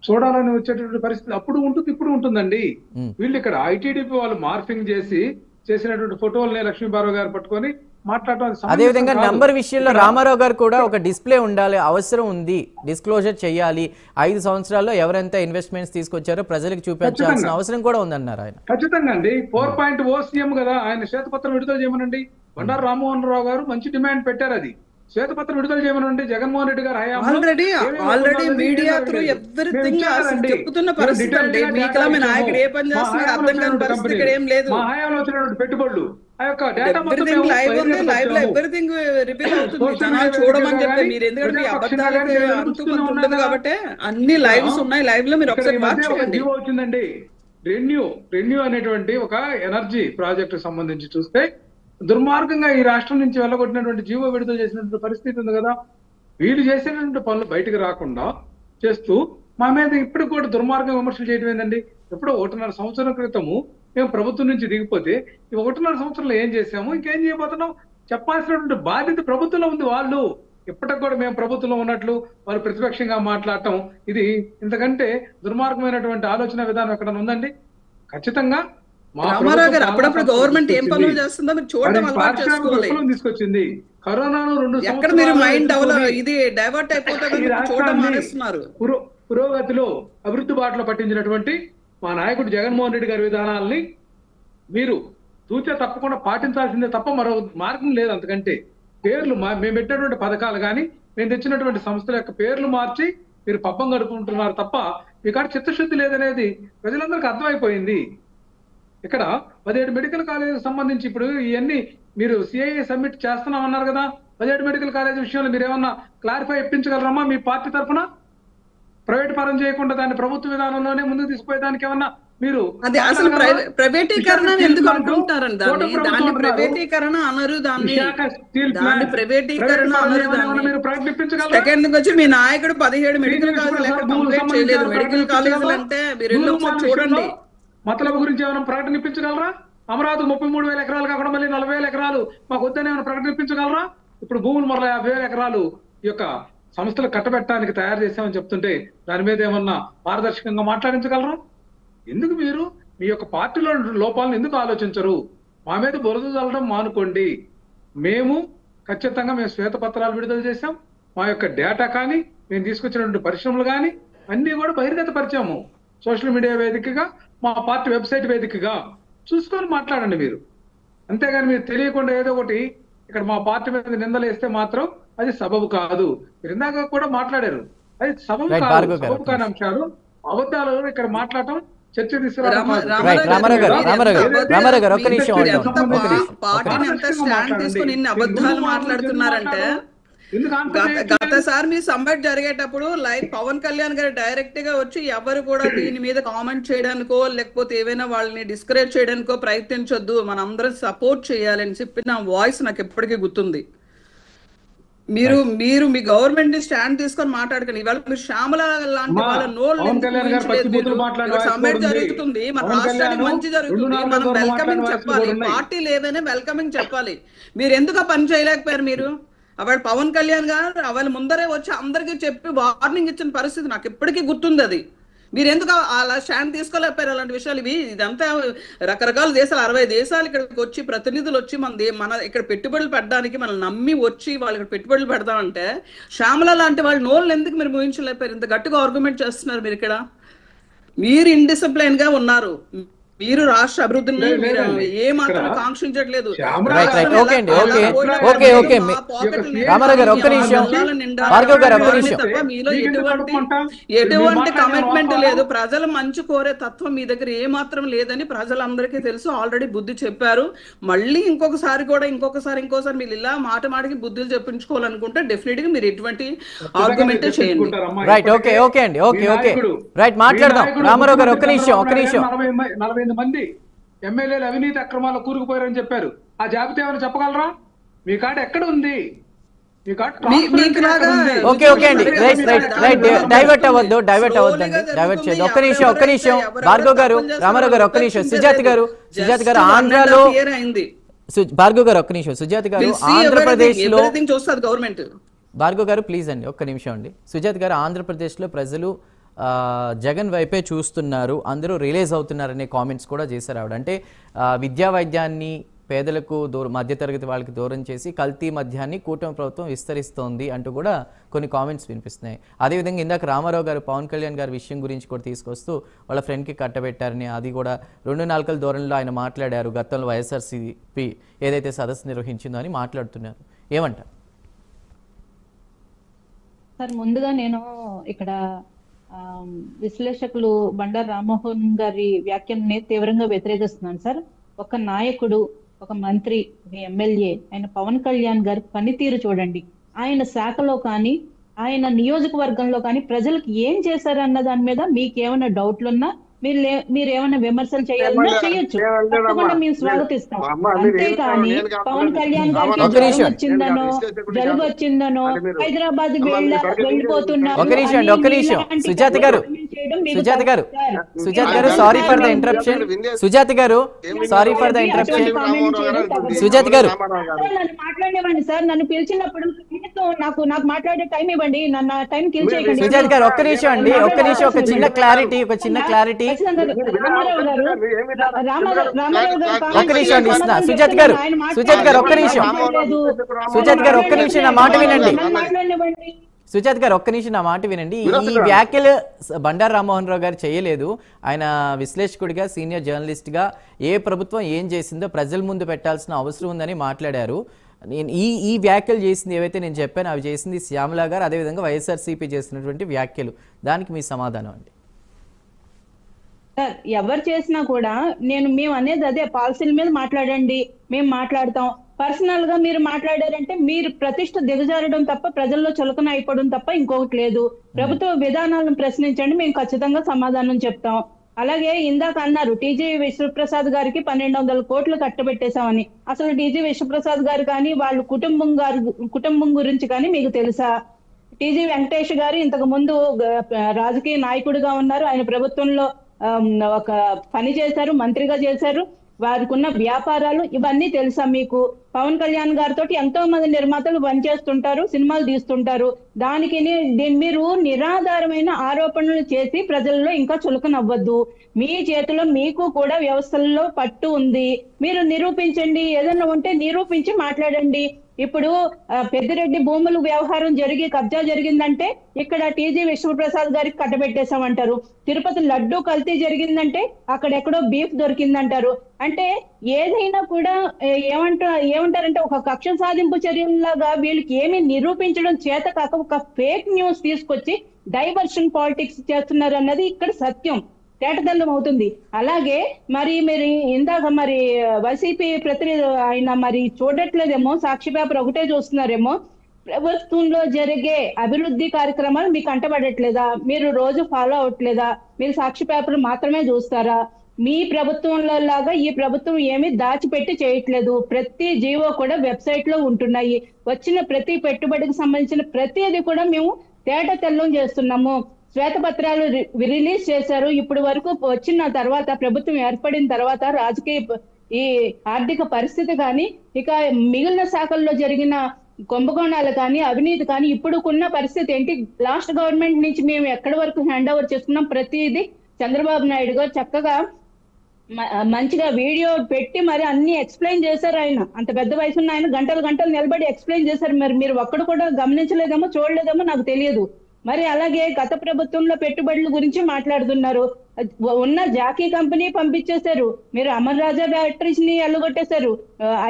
చూడాలని వచ్చేటువంటి పరిస్థితి అప్పుడు ఉంటుంది, ఇప్పుడు ఉంటుందండి. వీళ్ళు ఇక్కడ ఐటీడీపీ వాళ్ళు మార్ఫింగ్ చేసినటువంటి ఫోటోల్ని లక్ష్మీ భార్గవ్ గారు పట్టుకొని మాట్లాడటం. అదేవిధంగా నంబర్ విషయంలో రామారావు గారు కూడా ఒక డిస్ప్లే ఉండాలి, అవసరం ఉంది, డిస్క్లోజర్ చేయాలి. 5 సంవత్సరాల్లో ఎవరెంత ఇన్వెస్ట్మెంట్స్ తీసుకొచ్చారో ప్రజలకు చూపించాల్సిన అవసరం కూడా ఉందన్నారు ఆయన. ఖచ్చితంగా అండి. 4.0 సీఎం కదా, ఆయన శ్వేతపత్రం విడుదల చేయమనండి. బండారు రామ్మోహన్ రావు గారు మంచి డిమాండ్ పెట్టారు, అది శ్వేతపత్రం విడుదల చేయమనండి. జగన్మోహన్ రెడ్డి గారు ఆల్రెడీ మీడియా త్రూ ఎవ్రీథింగ్ చెప్తున్న పరిస్థితి అండి. మీకలా మీ నాయకుడు ఏ పని చేస్తున్నారు అర్థం కాని పరిస్థితి ఇక్కడ ఏం లేదు. మా హయాంలో వచ్చినటువంటి పెట్టుబడులు ఆ యొక్క ఎవ్రీథింగ్ లైవ్ ఉంది, లైవ్ లో ఎవ్రీథింగ్ రిపీట్ అవుతుంది. జనాలు చూడమని చెప్పి మీరు ఎందుకంటే మీ అబద్ధాలకి అంతుకుంటుంది కాబట్టి అన్ని లైవ్స్ ఉన్నాయి. లైవ్ లో మీరు ఒకసారి వాచ్ చేయండి. వచ్చిందండి రెన్యూ అనేటువంటి ఒక ఎనర్జీ ప్రాజెక్టు సంబంధించి చూస్తే దుర్మార్గంగా ఈ రాష్ట్రం నుంచి వెళ్ళగొట్టినటువంటి జీవో విడుదల చేసినటువంటి పరిస్థితి ఉంది కదా. వీళ్ళు చేసినటువంటి పనులు బయటకు రాకుండా చేస్తూ మా మీద ఇప్పుడు కూడా దుర్మార్గం విమర్శలు చేయడం ఏంటండి. ఎప్పుడో 1.5 సంవత్సరం క్రితము మేము ప్రభుత్వం నుంచి దిగిపోతే ఈ 1.5 సంవత్సరంలో ఏం చేసాము, ఇంకేం చేయబోతున్నాం చెప్పాల్సినటువంటి బాధ్యత ప్రభుత్వంలో ఉంది. వాళ్ళు ఇప్పటికి కూడా మేము ప్రభుత్వంలో ఉన్నట్లు వాళ్ళు ప్రతిపక్షంగా మాట్లాడటం, ఇది ఇంతకంటే దుర్మార్గమైనటువంటి ఆలోచన విధానం ఎక్కడ ఉందండి. ఖచ్చితంగా రామారావు గారు అప్పుడప్పుడు గవర్నమెంట్ ఏం పనులు చేస్తుందో మీరు చూడడం అలవాటు చేసుకోవాలి. తీసుకొచ్చింది కరోనాను ఎక్కడ మీరు మైండ్ ఇది డైవర్ట్ అయిపోతుంది చూడడం మానేస్తున్నారు. పురోగతిలో అభివృద్ధి బాటలో పట్టించినటువంటి మా నాయకుడు జగన్మోహన్ రెడ్డి గారి విధానాలని మీరు తూచా తప్పకుండా పాటించాల్సిందే తప్ప మరో మార్గం లేదు. అంతకంటే పేర్లు మేము పెట్టినటువంటి పథకాలు కానీ మేము తెచ్చినటువంటి సంస్థల యొక్క పేర్లు మార్చి మీరు పబ్బం గడుపుకుంటున్నారు తప్ప మీ కాడ చిత్తశుద్ధి లేదనేది ప్రజలందరికీ అర్థమైపోయింది. ఇక్కడ 17 మెడికల్ కాలేజీకి సంబంధించి ఇప్పుడు ఇవన్నీ మీరు సిఐఏ సబ్మిట్ చేస్తున్నామన్నారు కదా. 17 మెడికల్ కాలేజీ విషయంలో మీరు ఏమన్నా క్లారిఫై ఇప్పించగలరమ్మా మీ పార్టీ తరఫున? ప్రైవేట్ పరం చేయకుండా దాన్ని ప్రభుత్వ విధానంలోనే ముందుకు తీసుకుపోయేదానికి ఏమన్నా మీరు అది అసలు ప్రైవేటీకరణ ఎందుకు అనుకుంటారండి? దాన్ని ప్రైవేటీకరణ అనరు, దాన్ని ప్రైవేటీకరణ అనరు. సెకండ్ వచ్చి మీ నాయకుడు 17 మెడికల్ కాలేజీలు ఎక్కడ కంప్లీట్ చేయలేదు. మెడికల్ కాలేజీలు అంటే మీరు చూడండి. మతలబు గురించి ఏమైనా ప్రకటన ఇప్పించగలరా? అమరావతి 33,000 ఎకరాలు కాకుండా మళ్ళీ 40,000 ఎకరాలు మాకు వద్దని ఏమైనా ప్రకటన ఇప్పించగలరా? ఇప్పుడు భూములు మరలా 50,000 ఎకరాలు ఈ యొక్క సంస్థలు కట్టబెట్టడానికి తయారు చేశామని చెప్తుంటే దాని మీద ఏమన్నా పారదర్శకంగా మాట్లాడించగలరా? ఎందుకు మీరు మీ యొక్క పార్టీలో లోపాలను ఎందుకు ఆలోచించరు? మా మీద బురద చల్లడం మానుకోండి. మేము ఖచ్చితంగా మేము శ్వేతపత్రాలు విడుదల చేశాం. మా యొక్క డేటా కానీ మేము తీసుకొచ్చినటువంటి పరిశ్రమలు కానీ అన్ని కూడా బహిర్గత పరిచాము. సోషల్ మీడియా వేదికగా మా పార్టీ వెబ్సైట్ వేదికగా చూసుకొని మాట్లాడండి. మీరు అంతేగాని మీరు తెలియకుండా ఏదో ఒకటి ఇక్కడ మా పార్టీ మీద నిందలు వేస్తే మాత్రం అది సబబు కాదు. మీరు ఇందాక కూడా మాట్లాడారు, అది సబబు Right, కాదు. భార్గవ్ గారు. సబబు కాని అంశాలు అబద్ధాలు ఇక్కడ మాట్లాడటం చర్చ తీసుకురావడం కాదు. Right, రామారావు గారు, రామారావు గారు, ఒక్క నిమిషం hold on. పార్టీని ఎంత స్టాండ్ తీసుకొని ఇన్ని అబద్ధాలు మాట్లాడుతున్నారంటే, గతసారి మీ సమ్మిట్ జరిగేటప్పుడు లైవ్ పవన్ కళ్యాణ్ గారు డైరెక్ట్ గా వచ్చి ఎవరు కూడా దీని మీద కామెంట్ చేయడానికో లేకపోతే ఏవైనా వాళ్ళని డిస్కరేజ్ చేయడానికో ప్రయత్నించొద్దు, మనందరం సపోర్ట్ చేయాలని చెప్పి నా వాయిస్ నాకు ఎప్పటికీ గుర్తుంది. మీరు మీరు మీ గవర్నమెంట్ ని స్టాండ్ తీసుకొని మాట్లాడకండి. ఇవాళ మీరు శ్యామల లాంటి వాళ్ళ సమ్మిట్ జరుగుతుంది, మన రాష్ట్రానికి మంచి జరుగుతుంది, మనం వెల్కమింగ్ చెప్పాలి, పార్టీలు ఏవైనా వెల్కమింగ్ చెప్పాలి. మీరు ఎందుకు ఆ పని చేయలేకపోయారు? మీరు అవాడు పవన్ కళ్యాణ్ గారు వాళ్ళ ముందరే వచ్చి అందరికీ చెప్పి వార్నింగ్ ఇచ్చిన పరిస్థితి నాకు ఎప్పటికీ గుర్తుంది. అది మీరు ఎందుకు అలా స్టాండ్ తీసుకోలేకపోయారు? అలాంటి విషయాలు ఇదంతా రకరకాల దేశాలు 60 దేశాలు ఇక్కడికి వచ్చి ప్రతినిధులు వచ్చి మన ఇక్కడ పెట్టుబడులు పెట్టడానికి మనల్ని నమ్మి వచ్చి వాళ్ళు ఇక్కడ పెట్టుబడులు పెడతామంటే శ్యామల లాంటి వాళ్ళ నోళ్ళు ఎందుకు మీరు ముగించలేకపోయారు? ఇంత గట్టిగా ఆర్గ్యుమెంట్ చేస్తున్నారు మీరు. ఇక్కడ మీరు ఇండిసిప్లైన్ గా ఉన్నారు, మీరు రాష్ట్ర అభివృద్ధిని ఏ మాత్రం కాంక్షించట్లేదు. రామారావు గారు ఒక్క నిమిషం, భార్గవ్ గారు ఒక్క నిమిషం. మీలో ఎటువంటి కమిట్మెంట్ లేదు, ప్రజలు మంచి కోరే తత్వం మీ దగ్గర ఏ మాత్రం లేదని ప్రజలందరికీ తెలుసు. ఆల్రెడీ బుద్ధి చెప్పారు. మళ్ళీ ఇంకొకసారి మీరు ఇలా మాటికి బుద్ధులు చెప్పించుకోవాలనుకుంటే డెఫినెట్ గా మీరు ఎటువంటి ఆర్గ్యుమెంట్ చేయండి. రైట్, ఓకే ఓకే అండి, ఓకే ఓకే రైట్, మాట్లాడదాం. రామారావు గారు ఒక్క నిమిషం. 40 మంది ఎమ్మెల్యేలు అవినీతి అక్రమాలు కూరుకుపోయారని చెప్పారు. ఆ జాబితా ఏమైనా చెప్పగలరా? మీ కాడ ఎక్కడ ఉంది? ఓకే ఓకే అండి, రైట్ రైట్ రైట్, డైవర్ట్ అవ్వద్దండి, డైవర్ట్ చేయదు. ఒక్క నిమిషం భార్గవ్ గారు, రామారావు గారు ఒక్క నిమిషం. సుజాత గారు ఆంధ్రాలో, భార్గవ్ గారు ఒక్క నిమిషం. సుజాత గారు ఆంధ్రప్రదేశ్ లో, గవర్నమెంట్, భార్గవ్ గారు ప్లీజ్ అండి ఒక్క నిమిషం అండి. సుజాత గారు ఆంధ్రప్రదేశ్ లో ప్రజలు జగన్ వైపే చూస్తున్నారు, అందరూ రిలీజ్ అవుతున్నారనే కామెంట్స్ కూడా చేశారు ఆవిడ. అంటే విద్యా వైద్యాన్ని పేదలకు మధ్యతరగతి వాళ్ళకి దూరం చేసి కల్తీ మద్యాన్ని కూటమి ప్రభుత్వం విస్తరిస్తోంది అంటూ కూడా కొన్ని కామెంట్స్ వినిపిస్తున్నాయి. అదేవిధంగా ఇందాక రామారావు గారు పవన్ కళ్యాణ్ గారి విషయం గురించి కూడా తీసుకొస్తూ వాళ్ళ ఫ్రెండ్కి కట్టబెట్టారని, అది కూడా 2 నాలుకల ధోరణిలో ఆయన మాట్లాడారు. గతంలో వైఎస్ఆర్సీపీ ఏదైతే సదస్సు నిర్వహించిందో అని మాట్లాడుతున్నారు, ఏమంటారు సార్? ముందుగా నేను ఇక్కడ విశ్లేషకులు బండారు రామ్మోహన్ గారి వ్యాఖ్యల్ని తీవ్రంగా వ్యతిరేకిస్తున్నాను సార్. ఒక నాయకుడు, ఒక మంత్రి, ఒక ఎమ్మెల్యే అయిన పవన్ కళ్యాణ్ గారి పనితీరు చూడండి. ఆయన శాఖలో కానీ ఆయన నియోజకవర్గంలో కానీ ప్రజలకు ఏం చేశారు అన్న దాని మీద మీకేమైనా డౌట్లున్నా మీరు ఏమైనా విమర్శలు చేయాలన్నా చేయొచ్చు, తప్పకుండా మేము స్వాగతిస్తాం. అంతేకాని పవన్ కళ్యాణ్ గారికి జ్వరం వచ్చిందనో జలుబు వచ్చిందనో హైదరాబాద్ వెళ్ళిపోతున్నారు. సుజాత గారు sorry for the interruption. Sujatha గారు మాట్లాడేవాడిని సార్, నన్ను పిలిచినప్పుడు నాకు మాట్లాడే టైం ఇవ్వండి, నన్ను టైం కిల్ చేయకండి. సుజాత గారు ఒక్క నిమిషం అండి, ఒక చిన్న క్లారిటీ. ఒక్క నిమిషం అండి ఇస్తున్నా. సుజాత గారు ఒక్క నిమిషం నా మాట వినండి. సుజాత్ గారు ఒక్క నిమిషం నా మాట వినండి. ఈ వ్యాఖ్యలు బండారు రామ్మోహన్ రావు గారు చేయలేదు. ఆయన విశ్లేషకుడిగా, సీనియర్ జర్నలిస్ట్గా ఏ ప్రభుత్వం ఏం చేసిందో ప్రజల ముందు పెట్టాల్సిన అవసరం ఉందని మాట్లాడారు. నేను ఈ వ్యాఖ్యలు చేసింది ఏవైతే నేను చెప్పాను అవి చేసింది శ్యామల గారు, అదేవిధంగా వైఎస్ఆర్సీపీ చేసినటువంటి వ్యాఖ్యలు. దానికి మీ సమాధానం అండి. సార్ ఎవరు చేసినా కూడా మేము అనేది అదే, పాలసీల మీద మాట్లాడండి, మేము మాట్లాడతాం. పర్సనల్ గా మీరు మాట్లాడారంటే మీరు ప్రతిష్ట దిగజారడం తప్ప, ప్రజల్లో చులకన అయిపోవడం తప్ప ఇంకొకటి లేదు. ప్రభుత్వ విధానాలను ప్రశ్నించండి, మేము ఖచ్చితంగా సమాధానం చెప్తాం. అలాగే ఇందాక అన్నారు టీజీ విశ్వప్రసాద్ గారికి 1200 కోట్లు కట్టబెట్టేశామని. అసలు టీజీ విశ్వప్రసాద్ గారు కానీ వాళ్ళ కుటుంబం గురించి కానీ మీకు తెలుసా? టీజీ వెంకటేష్ గారు ఇంతకు ముందు రాజకీయ నాయకుడిగా ఉన్నారు, ఆయన ప్రభుత్వంలో ఒక పని చేశారు, మంత్రిగా చేశారు. వారికి ఉన్న వ్యాపారాలు ఇవన్నీ తెలుసా మీకు? పవన్ కళ్యాణ్ గారితో ఎంతో మంది నిర్మాతలు పనిచేస్తుంటారు, సినిమాలు తీస్తుంటారు. దానికి మీరు నిరాధారమైన ఆరోపణలు చేసి ప్రజల్లో ఇంకా చులకనవ్వద్దు. మీ చేతిలో మీకు కూడా వ్యవస్థల్లో పట్టు ఉంది, మీరు నిరూపించండి. ఏదైనా ఉంటే నిరూపించి మాట్లాడండి. ఇప్పుడు పెద్దిరెడ్డి భూములు వ్యవహారం జరిగి కబ్జా జరిగిందంటే ఇక్కడ టీజీ విశ్వప్రసాద్ గారికి కట్టబెట్టేశామంటారు. తిరుపతి లడ్డు కల్తీ జరిగిందంటే అక్కడెక్కడో బీఫ్ దొరికిందంటారు. అంటే ఏదైనా కూడా ఏమంటారంటే ఒక కక్ష సాధింపు చర్యలాగా వీళ్ళకి ఏమి నిరూపించడం చేత కాక ఒక ఫేక్ న్యూస్ తీసుకొచ్చి డైవర్షన్ పాలిటిక్స్ చేస్తున్నారు అన్నది ఇక్కడ సత్యం తేటతెల్లం అవుతుంది. అలాగే మరి మీరు ఇందాక మరి వైసీపీ ప్రతినిధి ఆయన మరి చూడట్లేదేమో, సాక్షి పేపర్ ఒకటే చూస్తున్నారేమో. ప్రభుత్వంలో జరిగే అభివృద్ధి కార్యక్రమాలు మీకు అంటబడట్లేదా? మీరు రోజు ఫాలో అవట్లేదా? మీరు సాక్షి పేపర్ మాత్రమే చూస్తారా? మీ ప్రభుత్వంలో లాగా ఈ ప్రభుత్వం ఏమీ దాచిపెట్టి చేయట్లేదు. ప్రతి జీవో కూడా వెబ్సైట్ లో ఉంటున్నాయి. వచ్చిన ప్రతి పెట్టుబడికి సంబంధించిన ప్రతిది కూడా మేము తేట తెల్లం చేస్తున్నాము. శ్వేతపత్రాలు రిలీజ్ చేశారు. ఇప్పుడు వరకు వచ్చిన తర్వాత ప్రభుత్వం ఏర్పడిన తర్వాత రాజకీయ ఈ ఆర్థిక పరిస్థితి కానీ ఇక మిగిలిన శాఖల్లో జరిగిన కుంభకోణాలు కానీ అవినీతి కానీ ఇప్పుడుకున్న పరిస్థితి ఏంటి? లాస్ట్ గవర్నమెంట్ నుంచి మేము ఎక్కడి వరకు హ్యాండ్ ఓవర్ చేసుకున్నాం ప్రతిదీ చంద్రబాబు నాయుడు గారు చక్కగా మంచిగా వీడియో పెట్టి మరి అన్ని ఎక్స్ప్లెయిన్ చేశారు. ఆయన అంత పెద్ద వయసున్న ఆయన గంటలు గంటలు నిలబడి ఎక్స్ప్లెయిన్ చేశారు. మరి మీరు ఒక్కడు కూడా గమనించలేదేమో చూడలేదేమో నాకు తెలియదు. మరి అలాగే గత ప్రభుత్వంలో పెట్టుబడుల గురించి మాట్లాడుతున్నారు. ఉన్న జాకీ కంపెనీ పంపించేశారు. మీరు అమర్ రాజా బ్యాటరీస్ ని ఎల్లగొట్టేశారు.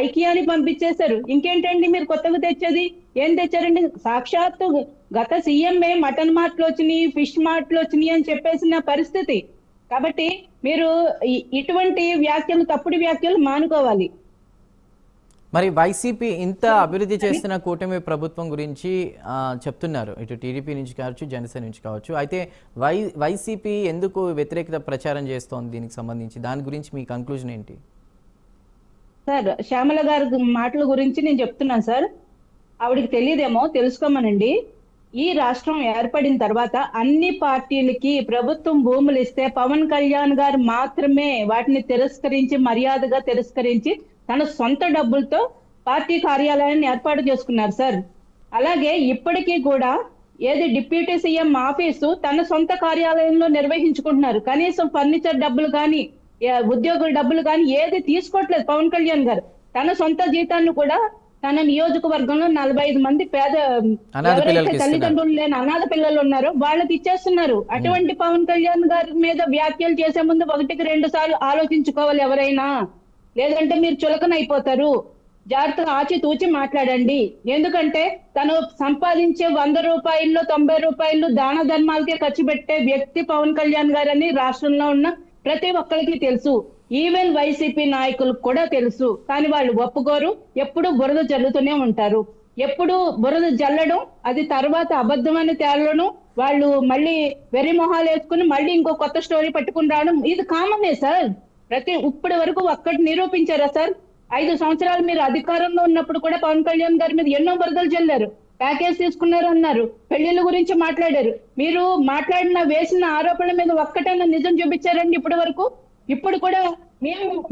ఐకియాని పంపించేశారు. ఇంకేంటండి మీరు కొత్తగా తెచ్చేది? ఏం తెచ్చారండి? సాక్షాత్తు గత సీఎంఏ మటన్ మార్ట్లు వచ్చినాయి, ఫిష్ మార్ట్లు వచ్చినాయి అని చెప్పేసిన పరిస్థితి. కాబట్టి మీరు ఇటువంటి వ్యాఖ్యలు, తప్పుడు వ్యాఖ్యలు మానుకోవాలి. మరి వైసీపీ ఇంత అభివృద్ధి చేస్తున్న కూటమి ప్రభుత్వం గురించి చెప్తున్నారు, ఇటు టీడీపీ నుంచి కావచ్చు, జనసేన నుంచి కావచ్చు. అయితే వైసీపీ ఎందుకు వ్యతిరేకత ప్రచారం చేస్తోంది దీనికి సంబంధించి? దాని గురించి మీ కంక్లూజన్ ఏంటి? సార్, శ్యామల గారి మాటల గురించి నేను చెప్తున్నాను సార్. ఆవిడకి తెలియదేమో, తెలుసుకోమనండి. ఈ రాష్ట్రం ఏర్పడిన తర్వాత అన్ని పార్టీలకి ప్రభుత్వం భూములు ఇస్తే పవన్ కళ్యాణ్ గారు మాత్రమే వాటిని తిరస్కరించి, మర్యాదగా తిరస్కరించి తన సొంత డబ్బులతో పార్టీ కార్యాలయాన్ని ఏర్పాటు చేసుకున్నారు సార్. అలాగే ఇప్పటికీ కూడా ఏది డిప్యూటీ సీఎం ఆఫీసు తన సొంత కార్యాలయంలో నిర్వహించుకుంటున్నారు. కనీసం ఫర్నిచర్ డబ్బులు కానీ ఉద్యోగుల డబ్బులు కానీ ఏది తీసుకోవట్లేదు పవన్ కళ్యాణ్ గారు. తన సొంత జీతాన్ని కూడా తన నియోజకవర్గంలో 45 మంది పేద ఎవరైతే తల్లిదండ్రులు లేని అనాథ పిల్లలు ఉన్నారో వాళ్ళకి ఇచ్చేస్తున్నారు. అటువంటి పవన్ కళ్యాణ్ గారి మీద వ్యాఖ్యలు చేసే ముందు 1-2 సార్లు ఆలోచించుకోవాలి ఎవరైనా. లేదంటే మీరు చులకనైపోతారు. జాగ్రత్తగా ఆచితూచి మాట్లాడండి. ఎందుకంటే తను సంపాదించే 100 రూపాయల్లో 90 రూపాయలు దాన ధర్మాలకే ఖర్చు పెట్టే వ్యక్తి పవన్ కళ్యాణ్ గారని రాష్ట్రంలో ఉన్న ప్రతి ఒక్కరికి తెలుసు. ఈవెన్ వైసీపీ నాయకులకు కూడా తెలుసు. కానీ వాళ్ళు ఒప్పుకోరు. ఎప్పుడు బురద జల్లుతూనే ఉంటారు. ఎప్పుడు బురద జల్లడం, అది తర్వాత అబద్ధమని తేలడం, వాళ్ళు మళ్ళీ వెర్రి మొహాలు వేసుకుని మళ్ళీ ఇంకో కొత్త స్టోరీ పట్టుకుని రావడం ఇది కామనే సార్. ఇప్పటి వరకు ఒక్కటి నిరూపించారా సార్? 5 సంవత్సరాలు మీరు అధికారంలో ఉన్నప్పుడు కూడా పవన్ కళ్యాణ్ గారి మీద ఎన్నో బురదలు జల్లారు. ప్యాకేజ్ తీసుకున్నారు అన్నారు, పెళ్లిళ్ళ గురించి మాట్లాడారు. మీరు మాట్లాడిన వేసిన ఆరోపణల మీద ఒక్కటైనా నిజం చూపించారండి ఇప్పటి వరకు? ఇప్పుడు కూడా